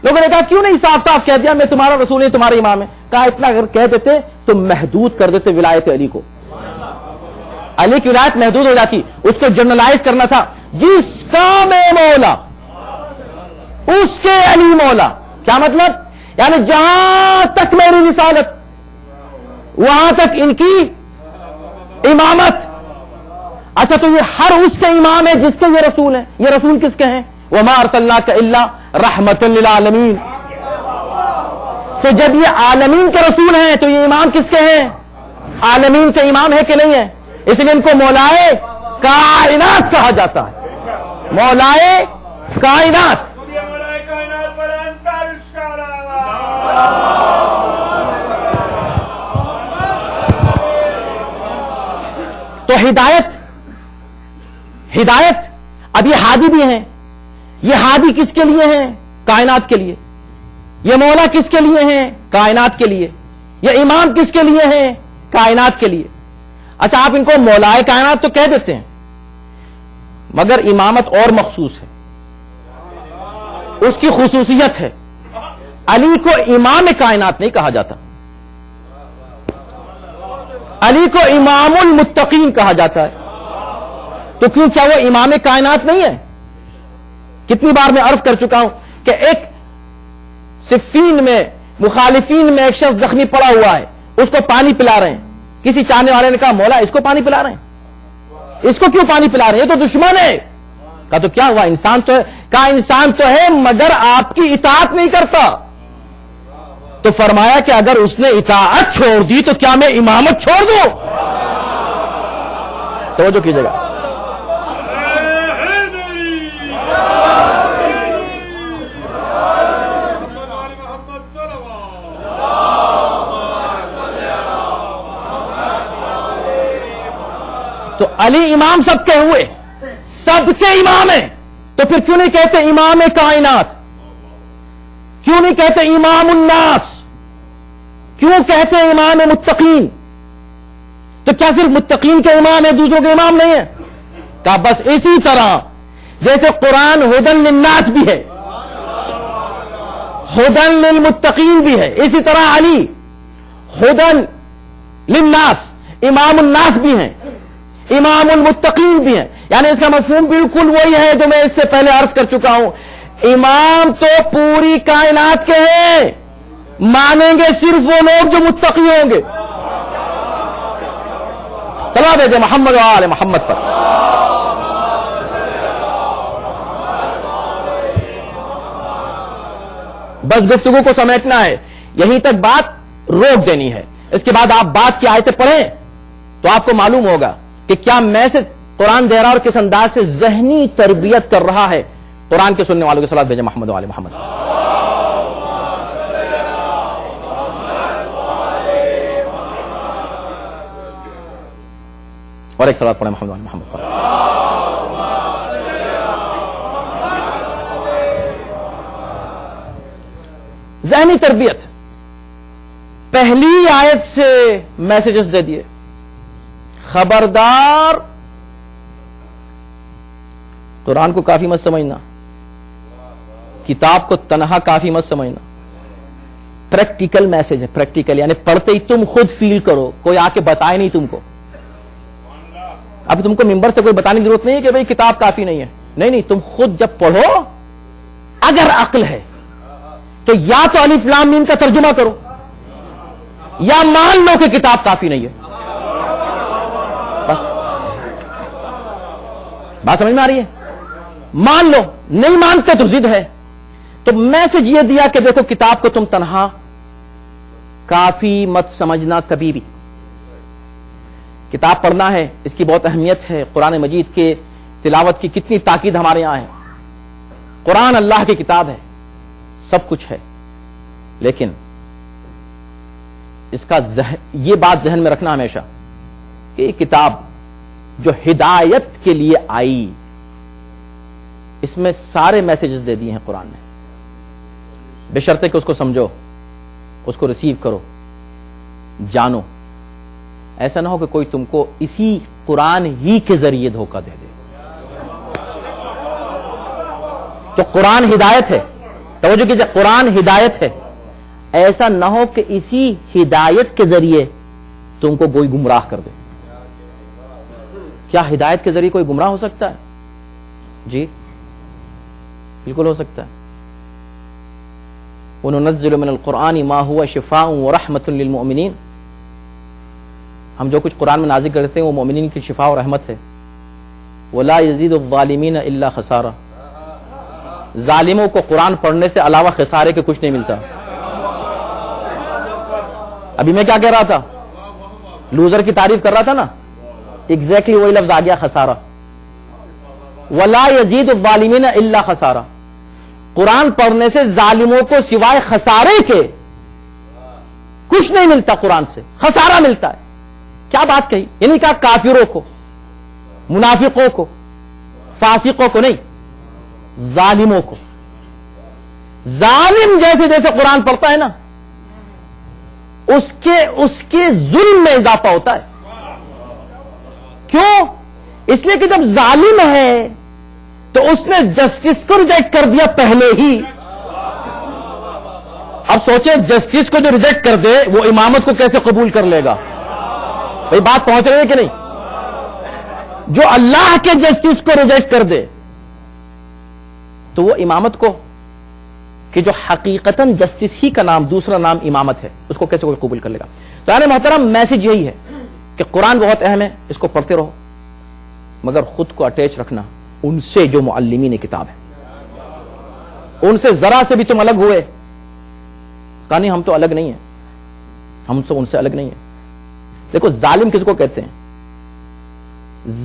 لوگوں نے کہا کیوں نہیں صاف صاف کہہ دیا میں تمہارا رسول نہیں تمہارا امام ہے؟ کہا اتنا اگر کہہ دیتے تو محدود کر دیتے ولایت علی کو. علی کی ولایت محدود ہو جاتی. اس کو جنرلائز کرنا تھا, جس کا میں مولا اس کے علی مولا. کیا مطلب؟ یعنی جہاں تک میری رسالت وہاں تک ان کی امامت. اچھا تو یہ ہر اس کے امام ہے جس کے یہ رسول ہیں. یہ رسول کس کے ہیں؟ وما ارسلناک الا رحمۃ للعالمین. تو جب یہ عالمین کے رسول ہیں تو یہ امام کس کے ہیں؟ عالمین کے امام ہے کہ نہیں ہے؟ اس لیے ان کو مولائے کائنات کہا جاتا ہے. مولائے کائنات. تو ہدایت اب یہ ہادی بھی ہیں. یہ ہادی کس کے لیے ہیں؟ کائنات کے لیے. یہ مولا کس کے لیے ہیں؟ کائنات کے لیے. یہ امام کس کے لیے ہیں؟ کائنات کے لیے. اچھا آپ ان کو مولائے کائنات تو کہہ دیتے ہیں, مگر امامت اور مخصوص ہے, اس کی خصوصیت ہے. علی کو امام کائنات نہیں کہا جاتا, علی کو امام المتقین کہا جاتا ہے. تو کیوں, کیا وہ امام کائنات نہیں ہے؟ کتنی بار میں عرض کر چکا ہوں کہ ایک صفین میں مخالفین میں ایک شخص زخمی پڑا ہوا ہے, اس کو پانی پلا رہے ہیں. کسی چاہنے والے نے کہا مولا اس کو پانی پلا رہے ہیں, اس کو کیوں پانی پلا رہے ہیں, یہ تو دشمن ہے. کہا تو کیا ہوا, انسان تو ہے. کہا انسان تو ہے مگر آپ کی اطاعت نہیں کرتا. تو فرمایا کہ اگر اس نے اطاعت چھوڑ دی تو کیا میں امامت چھوڑ دوں؟ توجہ کیجیے گا. تو علی امام سب کے ہوئے, سب کے امام ہیں. تو پھر کیوں نہیں کہتے امام کائنات؟ کیوں نہیں کہتے امام الناس؟ کیوں کہتے امام متقین؟ تو کیا صرف متقین کے امام ہے, دوسروں کے امام نہیں ہے؟ کہا بس اسی طرح جیسے قرآن ہدن للناس بھی ہے, ہدن للمتقین بھی ہے, اسی طرح علی ہدن للناس امام الناس بھی ہیں, امام المتقین بھی ہیں. یعنی اس کا مفہوم بالکل وہی ہے جو میں اس سے پہلے عرض کر چکا ہوں. امام تو پوری کائنات کے ہیں, مانیں گے صرف وہ لوگ جو متقی ہوں گے. صلوات بھیجے محمد و آل محمد پر. بس گفتگو کو سمیٹنا ہے, یہیں تک بات روک دینی ہے. اس کے بعد آپ بات کی آیتیں پڑھیں تو آپ کو معلوم ہوگا کہ کیا میسج قرآن دے رہا اور کس انداز سے ذہنی تربیت کر رہا ہے قرآن کے سننے والوں کے. صلوات بھیجے محمد و آل محمد. اور ایک صلوات پڑھیں محمد و آل محمد پر. ذہنی تربیت پہلی آیت سے میسجز دے دیے. خبردار قرآن کو کافی مت سمجھنا، کتاب کو تنہا کافی مت سمجھنا. پریکٹیکل میسج ہے، پریکٹیکل یعنی پڑھتے ہی تم خود فیل کرو، کوئی آ کے بتائے نہیں تم کو. اب تم کو ممبر سے کوئی بتانے کی ضرورت نہیں ہے کہ بھئی کتاب کافی نہیں ہے. نہیں، تم خود جب پڑھو، اگر عقل ہے تو یا تو الف لام میم کا ترجمہ کرو یا مان لو کہ کتاب کافی نہیں ہے. بس بات سمجھ میں آ رہی ہے؟ مان لو، نہیں مانتے تو ضد ہے. تو میسج یہ دیا کہ دیکھو کتاب کو تم تنہا کافی مت سمجھنا کبھی بھی. کتاب پڑھنا ہے، اس کی بہت اہمیت ہے. قرآن مجید کے تلاوت کی کتنی تاکید ہمارے یہاں ہے. قرآن اللہ کی کتاب ہے، سب کچھ ہے، لیکن اس کا یہ بات ذہن میں رکھنا ہمیشہ کہ یہ کتاب جو ہدایت کے لیے آئی، اس میں سارے میسیجز دے دیے ہیں قرآن نے، بشرطے کہ اس کو سمجھو، اس کو ریسیو کرو، جانو. ایسا نہ ہو کہ کوئی تم کو اسی قرآن ہی کے ذریعے دھوکہ دے دے. تو قرآن ہدایت ہے، توجہ کیجئے، قرآن ہدایت ہے. ایسا نہ ہو کہ اسی ہدایت کے ذریعے تم کو کوئی گمراہ کر دے. کیا ہدایت کے ذریعے کوئی گمراہ ہو سکتا ہے؟ جی بالکل ہو سکتا ہے. وَنُنَزِّلُ مِنَ الْقُرْآنِ مَا هُوَ شِفَاءٌ وَرَحْمَةٌ لِّلْمُؤْمِنِينَ. ہم جو کچھ قرآن میں نازل کرتے ہیں وہ مومنین کی شفا و رحمت ہے. وَلَا يَزِيدُ الظَّالِمِينَ إِلَّا خَسَارًا. ظالموں کو قرآن پڑھنے سے علاوہ خسارے کے کچھ نہیں ملتا. ابھی میں کیا کہہ رہا تھا؟ لوزر کی تعریف کر رہا تھا نا، ایگزیکٹلی وہی لفظ آ گیا، خسارہ. وَلَا يَزِيدُ الظَّالِمِينَ إِلَّا خَسَارًا. قرآن پڑھنے سے ظالموں کو سوائے خسارے کے کچھ نہیں ملتا، قرآن سے خسارہ ملتا ہے. کیا بات کہی؟ یعنی کہا کافروں کو، منافقوں کو، فاسقوں کو نہیں، ظالموں کو. ظالم جیسے جیسے قرآن پڑھتا ہے نا، اس کے ظلم میں اضافہ ہوتا ہے. کیوں؟ اس لیے کہ جب ظالم ہے تو اس نے جسٹس کو ریجیکٹ کر دیا پہلے ہی. اب سوچیں جسٹس کو جو ریجیکٹ کر دے وہ امامت کو کیسے قبول کر لے گا؟ بھئی بات پہنچ رہی ہے کہ نہیں؟ جو اللہ کے جسٹس کو ریجیکٹ کر دے تو وہ امامت کو، کہ جو حقیقتاً جسٹس ہی کا نام دوسرا نام امامت ہے، اس کو کیسے کوئی قبول کر لے گا؟ تو یعنی محترم میسج یہی ہے کہ قرآن بہت اہم ہے، اس کو پڑھتے رہو، مگر خود کو اٹیچ رکھنا ان سے جو معلمین کتاب ہے. ان سے ذرا سے بھی تم الگ ہوئے، کہا نہیں ہم تو الگ نہیں ہیں، ہم تو ان سے الگ نہیں ہیں. دیکھو ظالم کس کو کہتے ہیں؟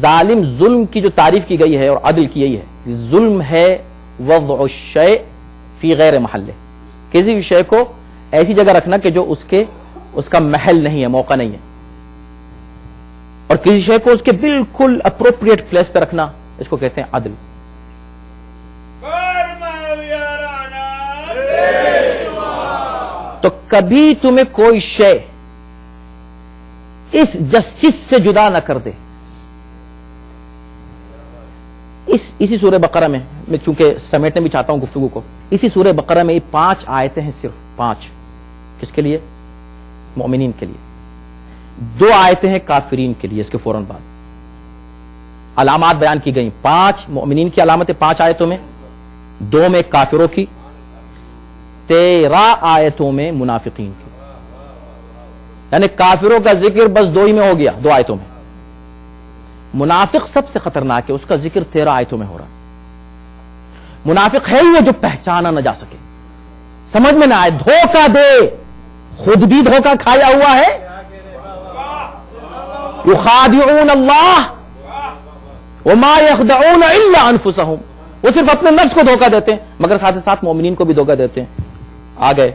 ظالم، ظلم کی جو تعریف کی گئی ہے اور عدل کی یہی ہے، ظلم ہے وضع الشیء فی غیر محلہ. کسی بھی شے کو ایسی جگہ رکھنا کہ جو اس کا محل نہیں ہے، موقع نہیں ہے، اور کسی شے کو اس کے بالکل اپروپریٹ پلیس پہ رکھنا، اس کو کہتے ہیں عدل. تو کبھی تمہیں کوئی شے اس جسٹس سے جدا نہ کر دے. اسی سورہ بقرہ میں چونکہ سمیٹنے بھی چاہتا ہوں گفتگو کو، اسی سورہ بقرہ میں 5 آیتیں ہیں، صرف 5. کس کے لیے؟ مومنین کے لیے. 2 آیتیں ہیں کافرین کے لیے. اس کے فوراً بعد علامات بیان کی گئی، 5 مومنین کی علامتیں 5 آیتوں میں، 2 میں کافروں کی، 13 آیتوں میں منافقین کی. یعنی کافروں کا ذکر بس 2 ہی میں ہو گیا، 2 آیتوں میں. منافق سب سے خطرناک ہے، اس کا ذکر 13 آیتوں میں ہو رہا. منافق ہے ہی جو پہچانا نہ جا سکے، سمجھ میں نہ آئے، دھوکہ دے، خود بھی دھوکہ کھایا ہوا ہے. یخادعون اللہ وما یخدعون الا انفسهم. وہ صرف اپنے نفس کو دھوکہ دیتے ہیں مگر ساتھ ساتھ مومنین کو بھی دھوکہ دیتے ہیں. آ گئے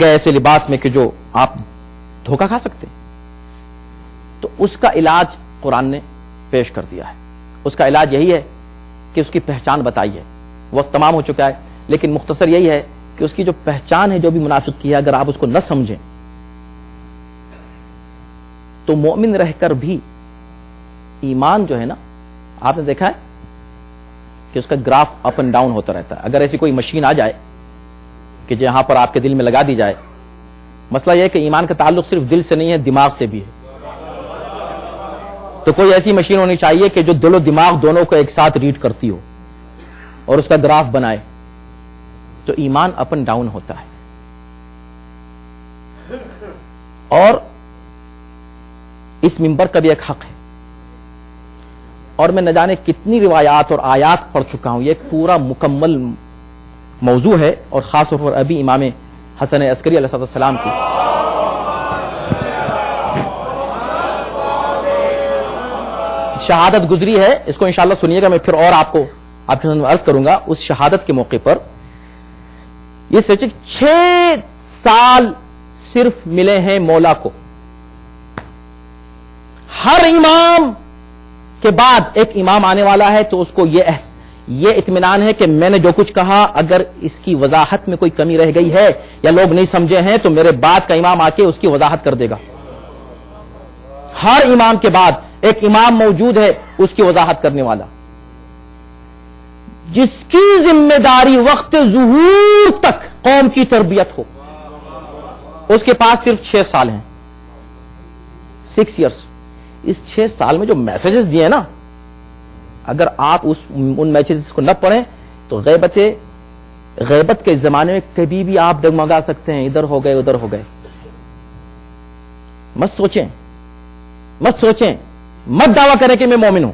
ایسے لباس میں کہ جو آپ دھوکہ کھا سکتے ہیں. تو اس کا علاج قرآن نے پیش کر دیا ہے. اس کا علاج یہی ہے کہ اس کی پہچان بتائی ہے. وقت تمام ہو چکا ہے لیکن مختصر یہی ہے کہ اس کی جو پہچان ہے جو بھی منافق کی ہے، اگر آپ اس کو نہ سمجھیں تو مومن رہ کر بھی ایمان جو ہے نا آپ نے دیکھا ہے کہ اس کا گراف اپ اینڈ ڈاؤن ہوتا رہتا ہے. اگر ایسی کوئی مشین آ جائے کہ جہاں پر آپ کے دل میں لگا دی جائے, مسئلہ یہ ہے کہ ایمان کا تعلق صرف دل سے نہیں ہے, دماغ سے بھی ہے. تو کوئی ایسی مشین ہونی چاہیے کہ جو دل و دماغ دونوں کو ایک ساتھ ریڈ کرتی ہو اور اس کا گراف بنائے. تو ایمان اپ اینڈ ڈاؤن ہوتا ہے. اور اس منبر کا بھی ایک حق ہے, اور میں نہ جانے کتنی روایات اور آیات پڑھ چکا ہوں. یہ ایک پورا مکمل موضوع ہے, اور خاص طور پر ابھی امام حسن عسکری علیہ السلام کی شہادت گزری ہے. اس کو انشاءاللہ سنیے گا, میں پھر اور آپ کے سامنے عرض کروں گا. اس شہادت کے موقع پر یہ سوچے 6 سال صرف ملے ہیں مولا کو. ہر امام کے بعد ایک امام آنے والا ہے, تو اس کو یہ اطمینان ہے کہ میں نے جو کچھ کہا, اگر اس کی وضاحت میں کوئی کمی رہ گئی ہے یا لوگ نہیں سمجھے ہیں تو میرے بعد کا امام آ کے اس کی وضاحت کر دے گا. ہر امام کے بعد ایک امام موجود ہے, اس کی وضاحت کرنے والا, جس کی ذمہ داری وقت ظہور تک قوم کی تربیت ہو. اس کے پاس صرف 6 سال ہیں, 6 ایئرس. اس 6 سال میں جو میسجز دیے نا, اگر آپ ان میسجز کو نہ پڑھیں تو غیبت کے زمانے میں کبھی بھی آپ ڈگمگا سکتے ہیں, ادھر ہو گئے ادھر ہو گئے. مت سوچیں, مت دعویٰ کریں کہ میں مومن ہوں,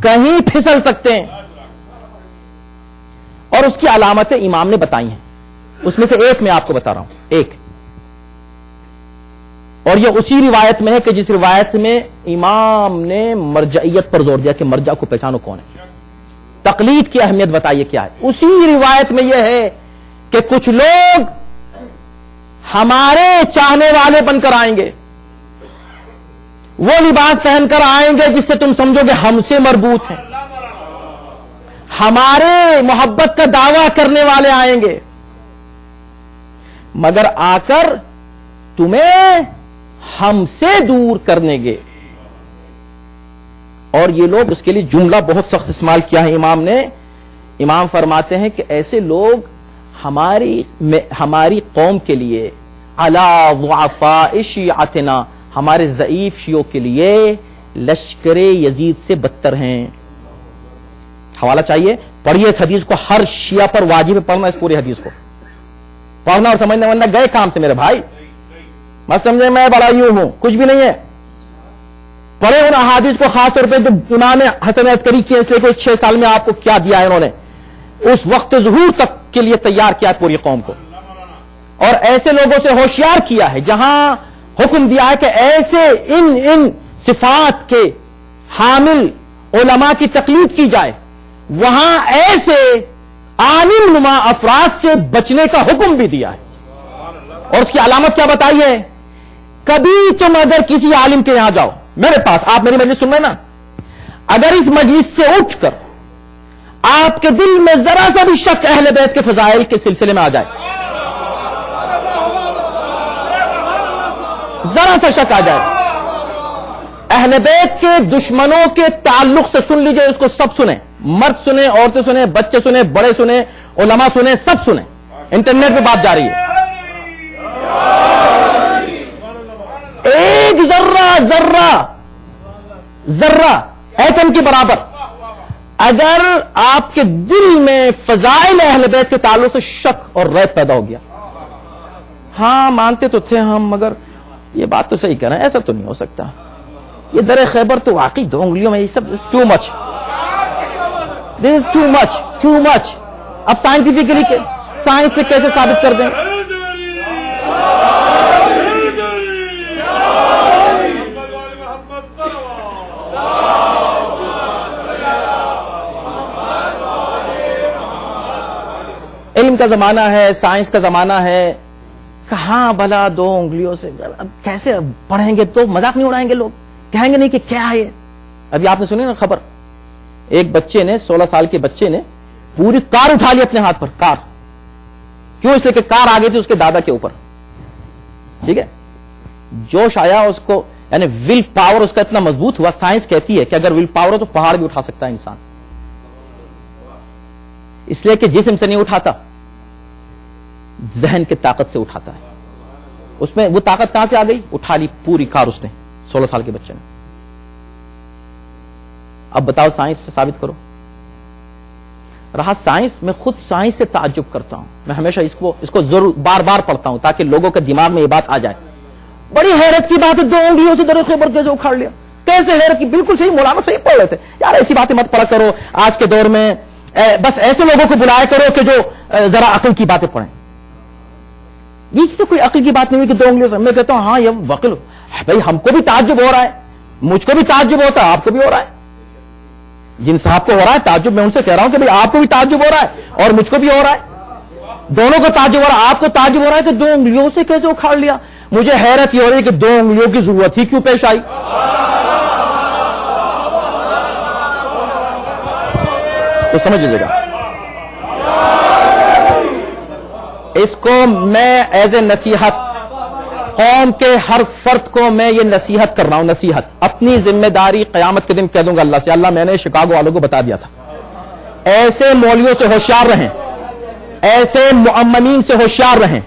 کہیں پھسل سکتے ہیں. اور اس کی علامتیں امام نے بتائی ہیں, اس میں سے ایک میں آپ کو بتا رہا ہوں, ایک. اور یہ اسی روایت میں ہے کہ جس روایت میں امام نے مرجعیت پر زور دیا کہ مرجع کو پہچانو کون ہے, تقلید کی اہمیت بتائیے کیا ہے. اسی روایت میں یہ ہے کہ کچھ لوگ ہمارے چاہنے والے بن کر آئیں گے, وہ لباس پہن کر آئیں گے جس سے تم سمجھو گے ہم سے مربوط ہیں, ہمارے محبت کا دعویٰ کرنے والے آئیں گے, مگر آ کر تمہیں ہم سے دور کرنے گے. اور یہ لوگ, اس کے لیے جملہ بہت سخت استعمال کیا ہے امام نے. امام فرماتے ہیں کہ ایسے لوگ ہماری قوم کے لیے علی ضعفاء شیعتنا, ہمارے ضعیف شیعوں کے لیے لشکر یزید سے بدتر ہیں. حوالہ چاہیے, پڑھیے اس حدیث کو, ہر شیعہ پر واجب ہے پڑھنا اس پوری حدیث کو, پڑھنا اور سمجھنا, ورنہ گئے کام سے میرے بھائی. مت سمجھے میں بڑا یوں ہوں, کچھ بھی نہیں ہے. پڑھے ان احادیث کو, خاص طور پہ جو امام حسن عسکری کی, اس لیے کہ 6 سال میں آپ کو کیا دیا ہے انہوں نے, اس وقت ظہور تک کے لیے تیار کیا ہے پوری قوم کو. اور ایسے لوگوں سے ہوشیار کیا ہے, جہاں حکم دیا ہے کہ ایسے ان صفات کے حامل علماء کی تقلید کی جائے, وہاں ایسے عالم نما افراد سے بچنے کا حکم بھی دیا ہے. اور اس کی علامت کیا بتائی ہے, کبھی تم اگر کسی عالم کے یہاں جاؤ, میرے پاس, آپ میری مجلس سن رہے نا, اگر اس مجلس سے اٹھ کر آپ کے دل میں ذرا سا بھی شک اہل بیت کے فضائل کے سلسلے میں آ جائے, ذرا سا شک آ جائے, اہل بیت کے دشمنوں کے تعلق سے سن لیجئے, اس کو سب سنیں, مرد سنیں, عورتیں سنیں, بچے سنیں, بڑے سنیں, علماء سنیں, سب سنیں, انٹرنیٹ پہ بات جا رہی ہے. ایک ذرہ ایٹم کے برابر اگر آپ کے دل میں فضائل اہل بیت کے تعلق سے شک اور ریب پیدا ہو گیا, ہاں مانتے تو تھے ہم, مگر یہ بات تو صحیح کہہ رہے ہیں, ایسا تو نہیں ہو سکتا, یہ در خیبر تو واقعی 2 انگلیوں میں, یہ سب ٹو مچ, دس از ٹو مچ. اب سائنٹیفکلی سائنس سے کیسے ثابت کر دیں؟ علم کا زمانہ ہے, سائنس کا زمانہ ہے, کہاں بھلا 2 انگلیوں سے, اب کیسے پڑھیں گے تو مذاق نہیں اڑائیں گے لوگ, کہیں گے نہیں کہ کیا ہے. ابھی آپ نے سنی نا خبر, ایک بچے نے, 16 سال کے بچے نے پوری کار اٹھا لی اپنے ہاتھ پر, کار. کیوں؟ اس لیے کہ کار آ گئی تھی اس کے دادا کے اوپر. ٹھیک ہے, جوش آیا اس کو, یعنی ول پاور اس کا اتنا مضبوط ہوا. سائنس کہتی ہے کہ اگر ول پاور ہو تو پہاڑ بھی اٹھا سکتا ہے انسان, اس لیے کہ جسم سے نہیں اٹھاتا, ذہن کی طاقت سے اٹھاتا ہے. اس میں وہ طاقت کہاں سے آ گئی؟ اٹھا لی پوری کار اس نے 16 سال کے بچے نے. اب بتاؤ سائنس سے ثابت کرو. رہا سائنس, میں خود سائنس سے تعجب کرتا ہوں. میں ہمیشہ اس کو ضرور بار بار پڑھتا ہوں تاکہ لوگوں کے دماغ میں یہ بات آ جائے. بڑی حیرت کی بات ہے, 2 انگلیوں سے درخت پر کیسے اکھاڑ لیا؟ کیسے حیرت کی؟ بالکل صحیح, مولانا صحیح پڑھ رہے تھے یار. ایسی باتیں مت پڑھا کرو آج کے دور میں. بس ایسے لوگوں کو بلایا کرو کہ جو ذرا عقل کی باتیں پڑھیں. یہ تو کوئی عقل کی بات نہیں ہوئی کہ 2 انگلیوں سے. میں کہتا ہوں ہاں یہ عقل بھائی, ہم کو بھی تعجب ہو رہا ہے, مجھ کو بھی تعجب ہوتا ہے, آپ کو بھی ہو رہا ہے. جن صاحب کو ہو رہا ہے تعجب, میں ان سے کہہ رہا ہوں کہ بھائی آپ کو بھی تعجب ہو رہا ہے اور مجھ کو بھی ہو رہا ہے, دونوں کو تعجب ہو رہا ہے. آپ کو تعجب ہو رہا ہے کہ 2 انگلیوں سے کیسے اکھاڑ لیا. مجھے حیرت یہ ہو رہی ہے کہ 2 انگلیوں کی ضرورت ہی کیوں پیش آئی. تو سمجھ لیجیے گا, اس کو میں ایز اے نصیحت قوم کے ہر فرد کو میں یہ نصیحت کر رہا ہوں. نصیحت, اپنی ذمہ داری قیامت کے دن کہہ دوں گا اللہ سے, اللہ میں نے شکاگو والوں کو بتا دیا تھا. ایسے مولویوں سے ہوشیار رہیں, ایسے معممین سے ہوشیار رہیں,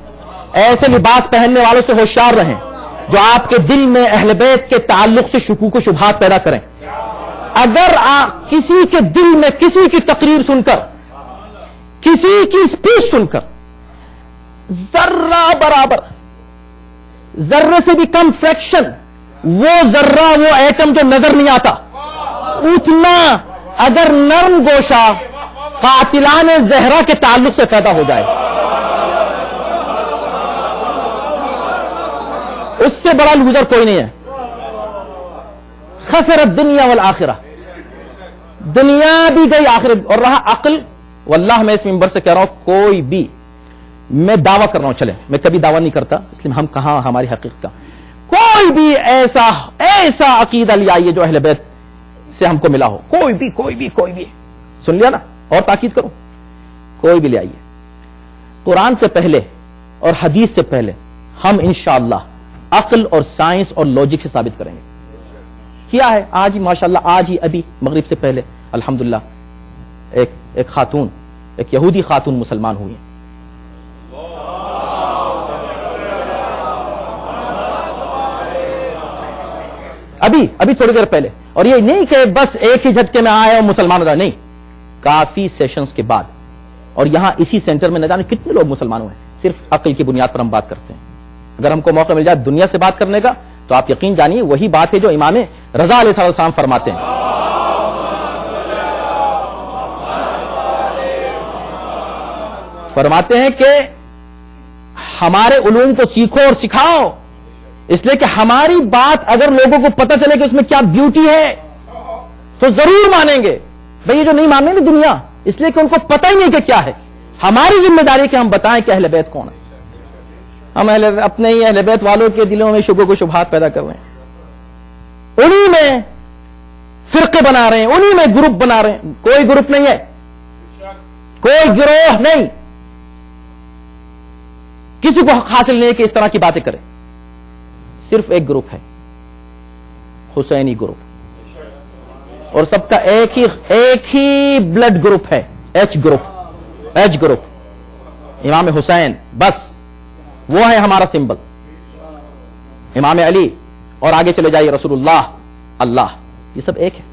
ایسے لباس پہننے والوں سے ہوشیار رہیں جو آپ کے دل میں اہل بیت کے تعلق سے شکوک و شبہات پیدا کریں. اگر کسی کے دل میں کسی کی تقریر سن کر, کسی کی اسپیچ سن کر ذرہ برابر, ذرے سے بھی کم فریکشن, وہ ذرہ, وہ ایٹم جو نظر نہیں آتا, اتنا اگر نرم گوشہ قاتلان زہرا کے تعلق سے پیدا ہو جائے, اس سے بڑا لوزر کوئی نہیں ہے. خسرت دنیا والآخرہ, دنیا بھی گئی آخرت. اور رہا عقل, واللہ میں اس منبر سے کہہ رہا ہوں, کوئی بھی, میں دعویٰ کر رہا ہوں, چلے میں کبھی دعویٰ نہیں کرتا اس لیے ہم کہاں ہماری حقیقت کا, کوئی بھی ایسا عقیدہ لے آئیے جو اہل بیت سے ہم کو ملا ہو, کوئی بھی سن لیا نا, اور تاکید کروں, کوئی بھی لے آئیے. قرآن سے پہلے اور حدیث سے پہلے ہم انشاءاللہ عقل اور سائنس اور لاجک سے ثابت کریں گے. کیا ہے آج ہی ماشاءاللہ, آج ہی ابھی مغرب سے پہلے الحمدللہ ایک خاتون, ایک یہودی خاتون مسلمان ہوئی ہیں. ابھی تھوڑی دیر پہلے. اور یہ نہیں کہ بس ایک ہی جھٹکے میں آئے اور مسلمان ہو جائے, نہیں, کافی سیشنز کے بعد. اور یہاں اسی سینٹر میں نہ جانے کتنے لوگ مسلمان ہوئے ہیں, صرف عقل کی بنیاد پر ہم بات کرتے ہیں. اگر ہم کو موقع مل جائے دنیا سے بات کرنے کا تو آپ یقین جانیے وہی بات ہے جو امام رضا علیہ السلام فرماتے ہیں. فرماتے ہیں کہ ہمارے علوم کو سیکھو اور سکھاؤ, اس لیے کہ ہماری بات اگر لوگوں کو پتہ چلے کہ اس میں کیا بیوٹی ہے تو ضرور مانیں گے. بھئی یہ جو نہیں مانیں گے دنیا, اس لیے کہ ان کو پتہ ہی نہیں کہ کیا ہے. ہماری ذمہ داری کہ ہم بتائیں کہ اہل بیت کون ہے. ہم اپنے ہی اہل بیت والوں کے دلوں میں شکوک و شبہات پیدا کر رہے ہیں, انہی میں فرقے بنا رہے ہیں, انہی میں گروپ بنا رہے ہیں. کوئی گروپ نہیں ہے, کوئی گروہ نہیں, کسی کو حق حاصل نہیں ہے کہ اس طرح کی باتیں کرے. صرف ایک گروپ ہے, حسینی گروپ, اور سب کا ایک ہی بلڈ گروپ ہے, ایچ گروپ, امام حسین, بس وہ ہے ہمارا سمبل. امام علی, اور آگے چلے جائیے رسول اللہ, یہ سب ایک ہے,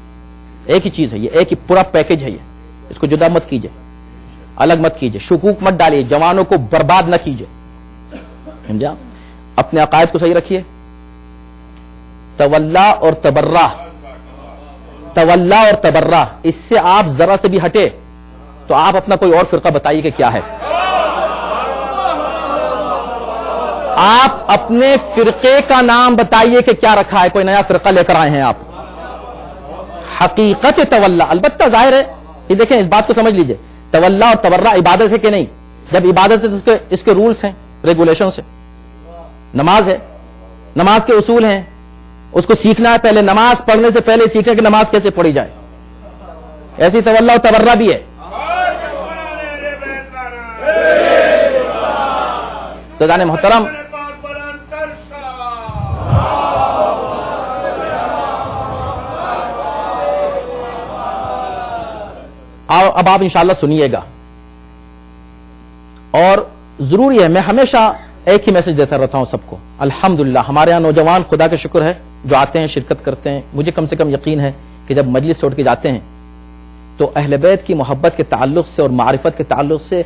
ایک ہی چیز ہے, یہ ایک ہی پورا پیکج ہے. یہ اس کو جدا مت کیجئے, الگ مت کیجئے, شکوک مت ڈالیے, جوانوں کو برباد نہ کیجئے. سمجھا؟ اپنے عقائد کو صحیح رکھیے. تولا اور تبرہ, اس سے آپ ذرا سے بھی ہٹے تو آپ اپنا کوئی اور فرقہ بتائیے کہ کیا ہے. آپ اپنے فرقے کا نام بتائیے کہ کیا رکھا ہے, کوئی نیا فرقہ لے کر آئے ہیں آپ. حقیقت تولا, البتہ ظاہر ہے, یہ دیکھیں اس بات کو سمجھ لیجئے, تولا اور تبرہ عبادت ہے کہ نہیں؟ جب عبادت ہے تو اس کے رولز ہیں, ریگولیشنز ہیں. نماز ہے, نماز کے اصول ہیں, اس کو سیکھنا ہے. پہلے نماز پڑھنے سے پہلے سیکھیں کہ نماز کیسے پڑھی جائے. ایسی تولا و تبرہ بھی ہے. تو جانے محترم, اب آپ انشاءاللہ سنیے گا. اور ضروری ہے, میں ہمیشہ ایک ہی میسج دیتا رہتا ہوں سب کو. الحمدللہ ہمارے یہاں نوجوان خدا کا شکر ہے جو آتے ہیں, شرکت کرتے ہیں. مجھے کم سے کم یقین ہے کہ جب مجلس چھوڑ کے جاتے ہیں تو اہل بیت کی محبت کے تعلق سے اور معرفت کے تعلق سے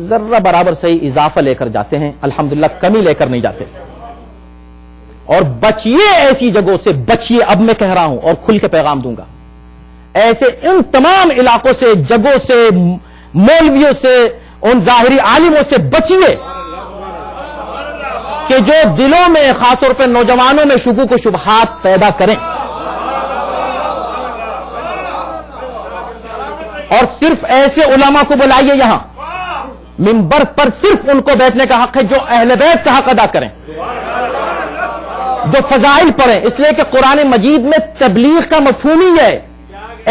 ذرہ برابر صحیح اضافہ لے کر جاتے ہیں. الحمدللہ کمی لے کر نہیں جاتے. اور بچیے ایسی جگہوں سے, بچیے. اب میں کہہ رہا ہوں اور کھل کے پیغام دوں گا, ایسے ان تمام علاقوں سے, جگہوں سے, مولویوں سے, ان ظاہری عالموں سے بچیے کہ جو دلوں میں خاص طور پہ نوجوانوں میں شکوک و شبہات پیدا کریں. اور صرف ایسے علماء کو بلائیے یہاں منبر پر, صرف ان کو بیٹھنے کا حق ہے جو اہل بیت کا حق ادا کریں, جو فضائل پڑھیں. اس لیے کہ قرآن مجید میں تبلیغ کا مفہوم ہی ہے.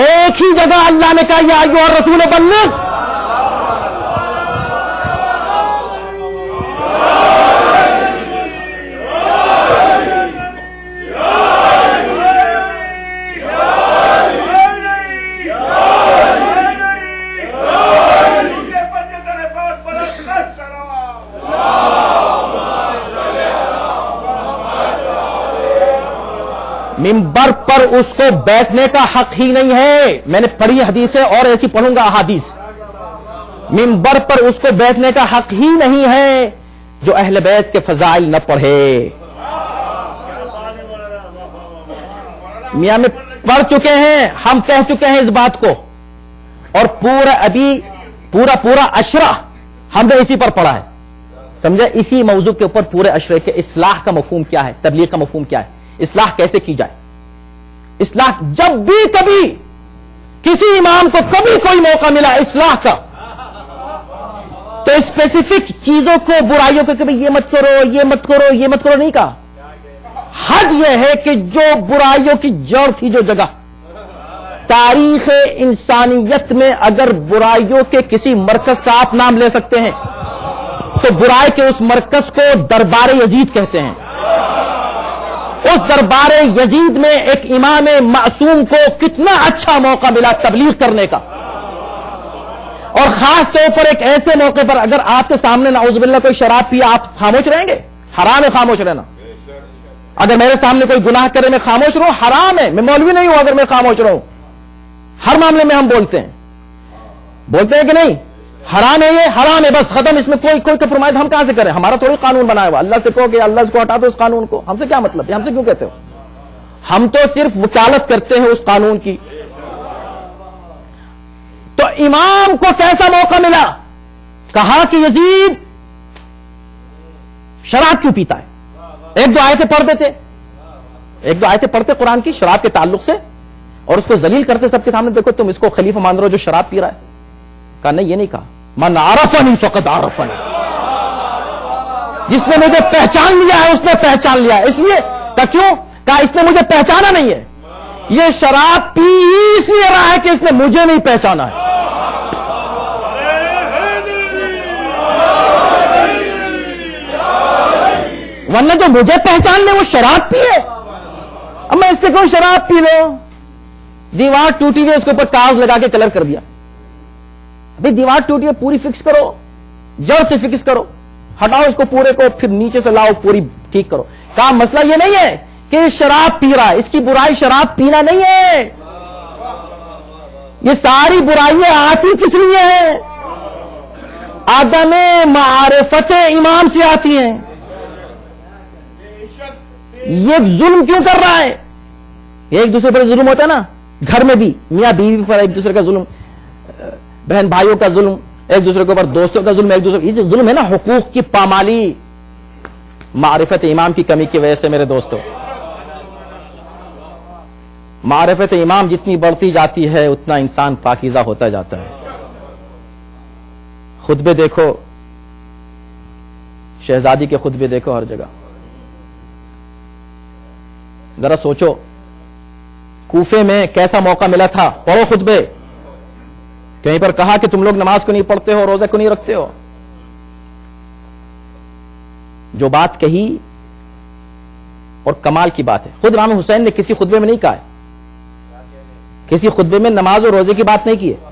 ایک ہی جگہ اللہ نے کہا یا ایھا الرسول بلغ, منبر پر اس کو بیٹھنے کا حق ہی نہیں ہے. میں نے پڑھی حدیث ہے اور ایسی پڑھوں گا احادیث. منبر پر اس کو بیٹھنے کا حق ہی نہیں ہے جو اہل بیت کے فضائل نہ پڑھے. میاں میں پڑھ چکے ہیں, ہم کہہ چکے ہیں اس بات کو, اور پورا عشرہ ہم نے اسی پر پڑھا ہے. سمجھے, اسی موضوع کے اوپر پورے عشرے کے اصلاح کا مفہوم کیا ہے, تبلیغ کا مفہوم کیا ہے, اصلاح کیسے کی جائے. اصلاح جب بھی کبھی کسی امام کو کبھی کوئی موقع ملا اصلاح کا, تو اسپیسیفک چیزوں کو, برائیوں کو کبھی یہ مت کرو, یہ مت کرو, یہ مت کرو نہیں کہا. حد یہ ہے کہ جو برائیوں کی جڑ تھی, جو جگہ تاریخ انسانیت میں اگر برائیوں کے کسی مرکز کا آپ نام لے سکتے ہیں تو برائی کے اس مرکز کو دربار یزید کہتے ہیں. اس دربار یزید میں ایک امام معصوم کو کتنا اچھا موقع ملا تبلیغ کرنے کا, اور خاص طور پر ایک ایسے موقع پر اگر آپ کے سامنے نعوذ باللہ کوئی شراب پیا, آپ خاموش رہیں گے؟ حرام ہے خاموش رہنا. اگر میرے سامنے کوئی گناہ کرے میں خاموش رہوں, حرام ہے. میں مولوی نہیں ہوں اگر میں خاموش رہوں. ہر معاملے میں ہم بولتے ہیں کہ نہیں, حرام ہے, یہ حرام ہے, بس ختم. اس میں کوئی کمپرومائز ہم کہاں سے کریں؟ ہمارا تھوڑی قانون بنایا ہوا. اللہ سے کہو کہ اللہ کو ہٹا دو اس قانون کو, ہم سے کیا مطلب ہے؟ ہم سے کیوں کہتے ہو؟ ہم تو صرف وکالت کرتے ہیں اس قانون کی. تو امام کو کیسا موقع ملا؟ کہا کہ یزید شراب کیوں پیتا ہے. ایک دو آیتیں پڑھ دیتے, ایک دو آیتیں پڑھتے قرآن کی شراب کے تعلق سے, اور اس کو ذلیل کرتے سب کے سامنے, دیکھو تم اس کو خلیفہ مان رہے ہو جو شراب پی رہا ہے. کہا نہیں, یہ نہیں کہا. من عرفنی فقد عرفنی, جس نے مجھے پہچان لیا ہے اس نے پہچان لیا ہے. اس لیے کہا کیوں؟ کہا اس نے مجھے پہچانا نہیں ہے, یہ شراب پی اس لیے رہا ہے کہ اس نے مجھے نہیں پہچانا ہے. ورنہ جو مجھے پہچان لے وہ شراب پیے. اب میں اس سے کہوں شراب پی لو, دیوار ٹوٹی ہوئی اس کے اوپر کاغذ لگا کے کلر کر دیا. ابھی دیوار ٹوٹی ہے, پوری فکس کرو, جڑ سے فکس کرو, ہٹاؤ اس کو پورے کو, پھر نیچے سے لاؤ, پوری ٹھیک کرو. کہا مسئلہ یہ نہیں ہے کہ شراب پی رہا ہے, اس کی برائی شراب پینا نہیں ہے. یہ ساری برائیاں آتی کس لیے ہیں؟ عدم معرفت امام سے آتی ہیں. یہ ظلم کیوں کر رہا ہے؟ ایک دوسرے پر ظلم ہوتا ہے نا, گھر میں بھی میاں بیوی پر ایک دوسرے کا ظلم, بہن بھائیوں کا ظلم, ایک دوسرے کے اوپر دوستوں کا ظلم, ایک دوسرے, یہ جو ظلم ہے نا, حقوق کی پامالی معرفت امام کی کمی کی وجہ سے. میرے دوستوں, معرفت امام جتنی بڑھتی جاتی ہے اتنا انسان پاکیزہ ہوتا جاتا ہے. خطبے دیکھو, شہزادی کے خطبے دیکھو ہر جگہ. ذرا سوچو کوفے میں کیسا موقع ملا تھا, پڑھو خطبے. کہیں پر کہا کہ تم لوگ نماز کو نہیں پڑھتے ہو, روزہ کو نہیں رکھتے ہو. جو بات کہی اور کمال کی بات ہے. خود امام حسین نے کسی خطبے میں نہیں کہا ہے, کسی خطبے میں نماز اور روزے کی بات نہیں کی ہے.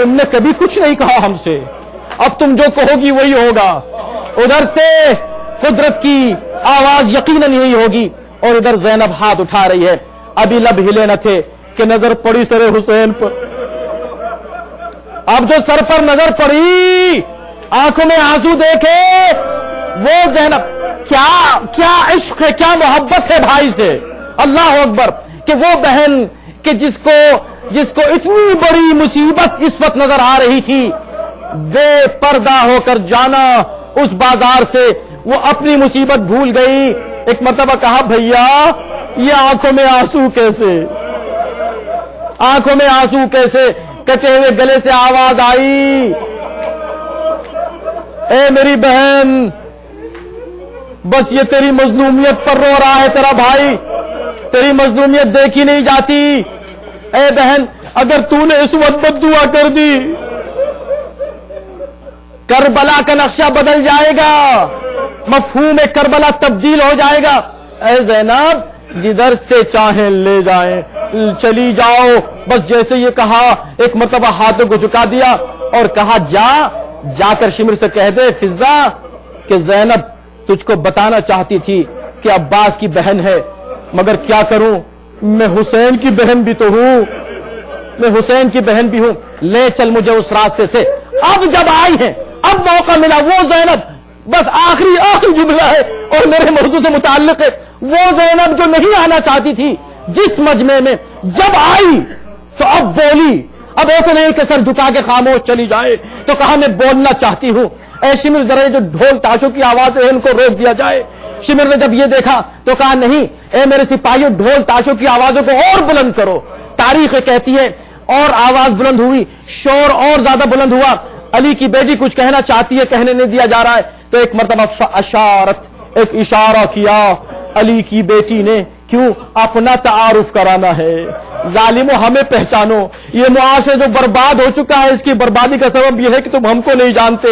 تم نے کبھی کچھ نہیں کہا ہم سے، اب تم جو کہو گی وہی ہوگا۔ ادھر سے قدرت کی آواز یقیناً یہی ہوگی، اور ادھر زینب ہاتھ اٹھا رہی ہے۔ ابھی لب ہلے نہ تھے کہ نظر پڑی سر حسین پر۔ اب جو سر پر نظر پڑی، آنکھوں میں آنسو دیکھے، وہ زینب، کیا عشق ہے، کیا محبت ہے بھائی سے، اللہ اکبر، کہ وہ بہن کہ جس کو اتنی بڑی مصیبت اس وقت نظر آ رہی تھی، بے پردہ ہو کر جانا اس بازار سے، وہ اپنی مصیبت بھول گئی۔ ایک مرتبہ کہا بھیا یہ آنکھوں میں آنسو کیسے، آنکھوں میں آنسو کیسے؟ کہتے ہوئے گلے سے آواز آئی، اے میری بہن، بس یہ تیری مظلومیت پر رو رہا ہے تیرا بھائی، تیری مظلومیت دیکھی نہیں جاتی۔ اے بہن، اگر تو نے اس وقت بد دعا کر دی، کربلا کا نقشہ بدل جائے گا، مفہوم کربلا تبدیل ہو جائے گا۔ اے زینب، جدھر سے چاہیں لے جائیں، چلی جاؤ۔ بس جیسے یہ کہا، ایک مرتبہ ہاتھوں کو جھکا دیا اور کہا جا کر شمر سے کہہ دے فضا کہ زینب تجھ کو بتانا چاہتی تھی کہ عباس کی بہن ہے، مگر کیا کروں، میں حسین کی بہن بھی تو ہوں، میں حسین کی بہن بھی ہوں، لے چل مجھے اس راستے سے۔ اب جب آئی ہیں، اب موقع ملا، وہ زینب، بس آخری جملہ ہے اور میرے موضوع سے متعلق ہے، وہ زینب جو نہیں آنا چاہتی تھی جس مجمع میں، جب آئی تو اب بولی۔ اب ایسے نہیں کہ سر جھکا کے خاموش چلی جائے، تو کہا میں بولنا چاہتی ہوں، اے شمر ذرا جو ڈھول تاشوں کی آواز ہے ان کو روک دیا جائے۔ شمر نے جب یہ دیکھا تو کہا نہیں، اے میرے سپاہیوں، ڈھول تاشوں کی آوازوں کو اور بلند کرو۔ تاریخ کہتی ہے اور آواز بلند ہوئی، شور اور زیادہ بلند ہوا۔ علی کی بیٹی کچھ کہنا چاہتی ہے، کہنے نہیں دیا جا رہا ہے، تو ایک مرتبہ اشارت، ایک اشارہ کیا علی کی بیٹی نے، کیوں؟ اپنا تعارف کرانا ہے، ظالموں ہمیں پہچانو، یہ معاشرے جو برباد ہو چکا ہے اس کی بربادی کا سبب یہ ہے کہ تم ہم کو نہیں جانتے۔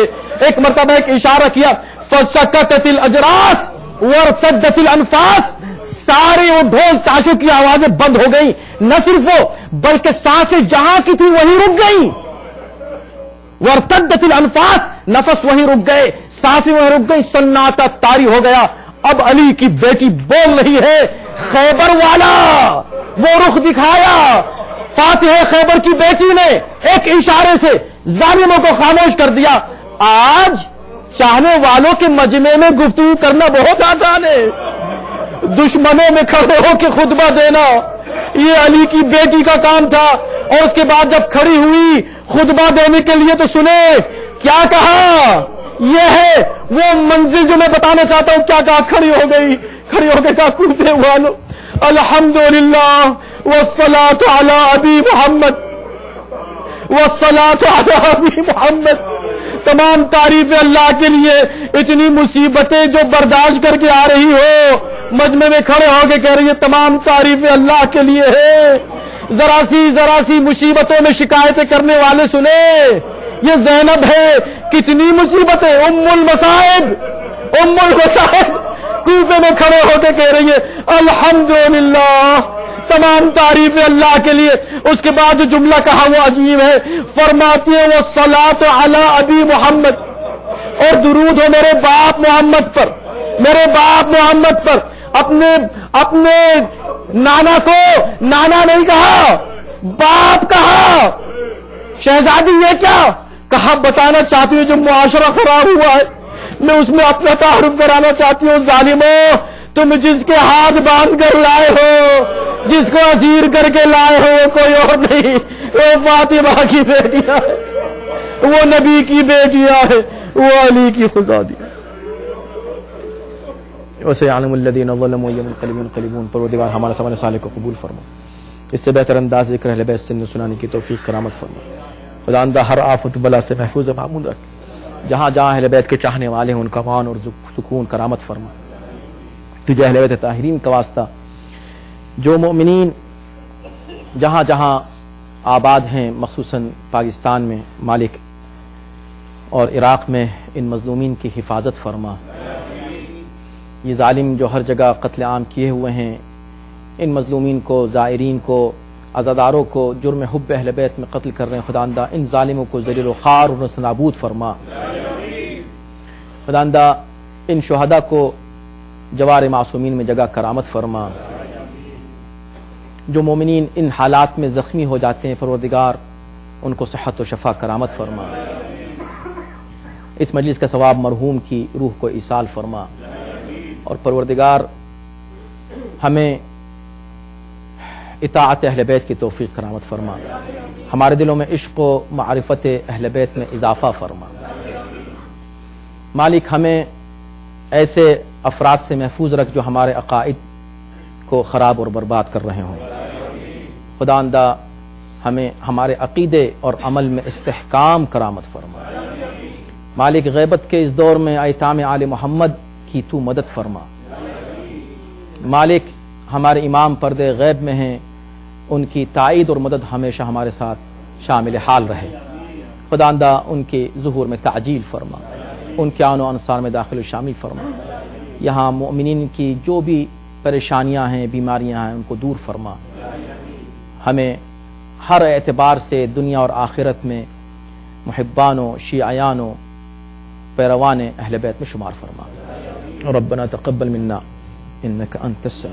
ایک مرتبہ ایک اشارہ کیا، فسکتت الاجراس وارتدت الانفاس، سارے وہ ڈھول تاشوں کی آوازیں بند ہو گئی، نہ صرف وہ بلکہ سانسیں جہاں کی تھی وہی رک گئی، وارتدت الانفاس، نفس وہی رک گئے، سانسیں وہی رک گئی، سناٹا طاری ہو گیا۔ اب علی کی بیٹی بول رہی ہے، خیبر والا، وہ رخ دکھایا فاتح خیبر کی بیٹی نے، ایک اشارے سے ظالموں کو خاموش کر دیا۔ آج چاہنے والوں کے مجمع میں گفتگو کرنا بہت آسان ہے، دشمنوں میں کھڑے ہو کے خطبہ دینا یہ علی کی بیٹی کا کام تھا۔ اور اس کے بعد جب کھڑی ہوئی خطبہ دینے کے لیے تو سنے کیا کہا، یہ ہے وہ منزل جو میں بتانا چاہتا ہوں۔ کیا کہا؟ کھڑی ہو کے کہا کوفے والو الحمدللہ والصلاة علی ابی محمد، والصلاة علی ابی محمد، تمام تعریف اللہ کے لیے، اتنی مصیبتیں جو برداشت کر کے آ رہی ہو، مجمع میں کھڑے ہو کے کہہ رہی ہے تمام تعریف اللہ کے لیے ہے۔ ذرا سی مصیبتوں میں شکایتیں کرنے والے سنے، یہ زینب ہے، کتنی مصیبتیں، ام المصائب، کوفے میں کھڑے ہو کے کہہ رہی ہے الحمدللہ، تمام تعریف اللہ کے لیے۔ اس کے بعد جو جملہ کہا وہ عجیب ہے، فرماتی ہے والصلاة علی ابی محمد، اور درود ہو میرے باپ محمد پر، میرے باپ محمد پر۔ اپنے نانا کو نانا نہیں کہا، باپ کہا۔ شہزادی یہ کیا کہا؟ بتانا چاہتی ہوں جو معاشرہ خراب ہوا ہے میں اس میں اپنا تعارف کرانا چاہتی ہوں۔ ظالموں، تم جس کے ہاتھ باندھ کر لائے ہو، جس کو اسیر کر کے لائے ہو، وہ کوئی اور نہیں، وہ فاطمہ کی بیٹیاں ہے، وہ نبی کی بیٹیاں ہے، وہ علی کی خزادی۔ وَسَيَعْلَمُ الَّذِينَ ظَلَمُوا يَوْمَ يَنقَلِبُونَ۔ پروردگار ہمارا سمجھ صالح کو قبول فرما، اس سے بہتر انداز ذکر اہل بیت سے سنانے کی توفیق کرامت فرما۔ خداوندہ ہر آفت بلا سے محفوظ معمون رکھ، جہاں جہاں اہل بیت کے چاہنے والے ہیں ان کا امان اور سکون کرامت فرما۔ تجھے اہل بیت طاہرین کا واسطہ جو مومنین جہاں جہاں آباد ہیں، مخصوصاً پاکستان میں مالک اور عراق میں، ان مظلومین کی حفاظت فرما۔ یہ ظالم جو ہر جگہ قتل عام کیے ہوئے ہیں، ان مظلومین کو، زائرین کو عزاداروں کو جرم حب اہل بیت میں قتل کر رہے ہیں، خداوندہ ان ظالموں کو ذلیل و خوار اور نست نابود فرما۔ خداوندہ ان شہداء کو جوار معصومین میں جگہ کرامت فرما۔ جو مومنین ان حالات میں زخمی ہو جاتے ہیں پروردگار ان کو صحت و شفا کرامت فرما۔ اس مجلس کا ثواب مرحوم کی روح کو ایصال فرما، اور پروردگار ہمیں اطاعت اہل بیت کی توفیق کرامت فرما، ہمارے دلوں میں عشق و معرفت اہل بیت میں اضافہ فرما۔ مالک ہمیں ایسے افراد سے محفوظ رکھ جو ہمارے عقائد کو خراب اور برباد کر رہے ہوں۔ خداوندہ ہمیں ہمارے عقیدے اور عمل میں استحکام کرامت فرما۔ مالک غیبت کے اس دور میں ایتام آل محمد کی تو مدد فرما۔ مالک ہمارے امام پردے غیب میں ہیں، ان کی تائید اور مدد ہمیشہ ہمارے ساتھ شامل حال رہے۔ خداوندہ ان کے ظہور میں تعجیل فرما، ان کے آن و انصار میں داخل و شامل فرما۔ یہاں مومنین کی جو بھی پریشانیاں ہیں، بیماریاں ہیں، ان کو دور فرما۔ ہمیں ہر اعتبار سے دنیا اور آخرت میں محبان و شیعیان و پیروان اہل بیت میں شمار فرما۔ ربنا تقبل منا انک انت السمیع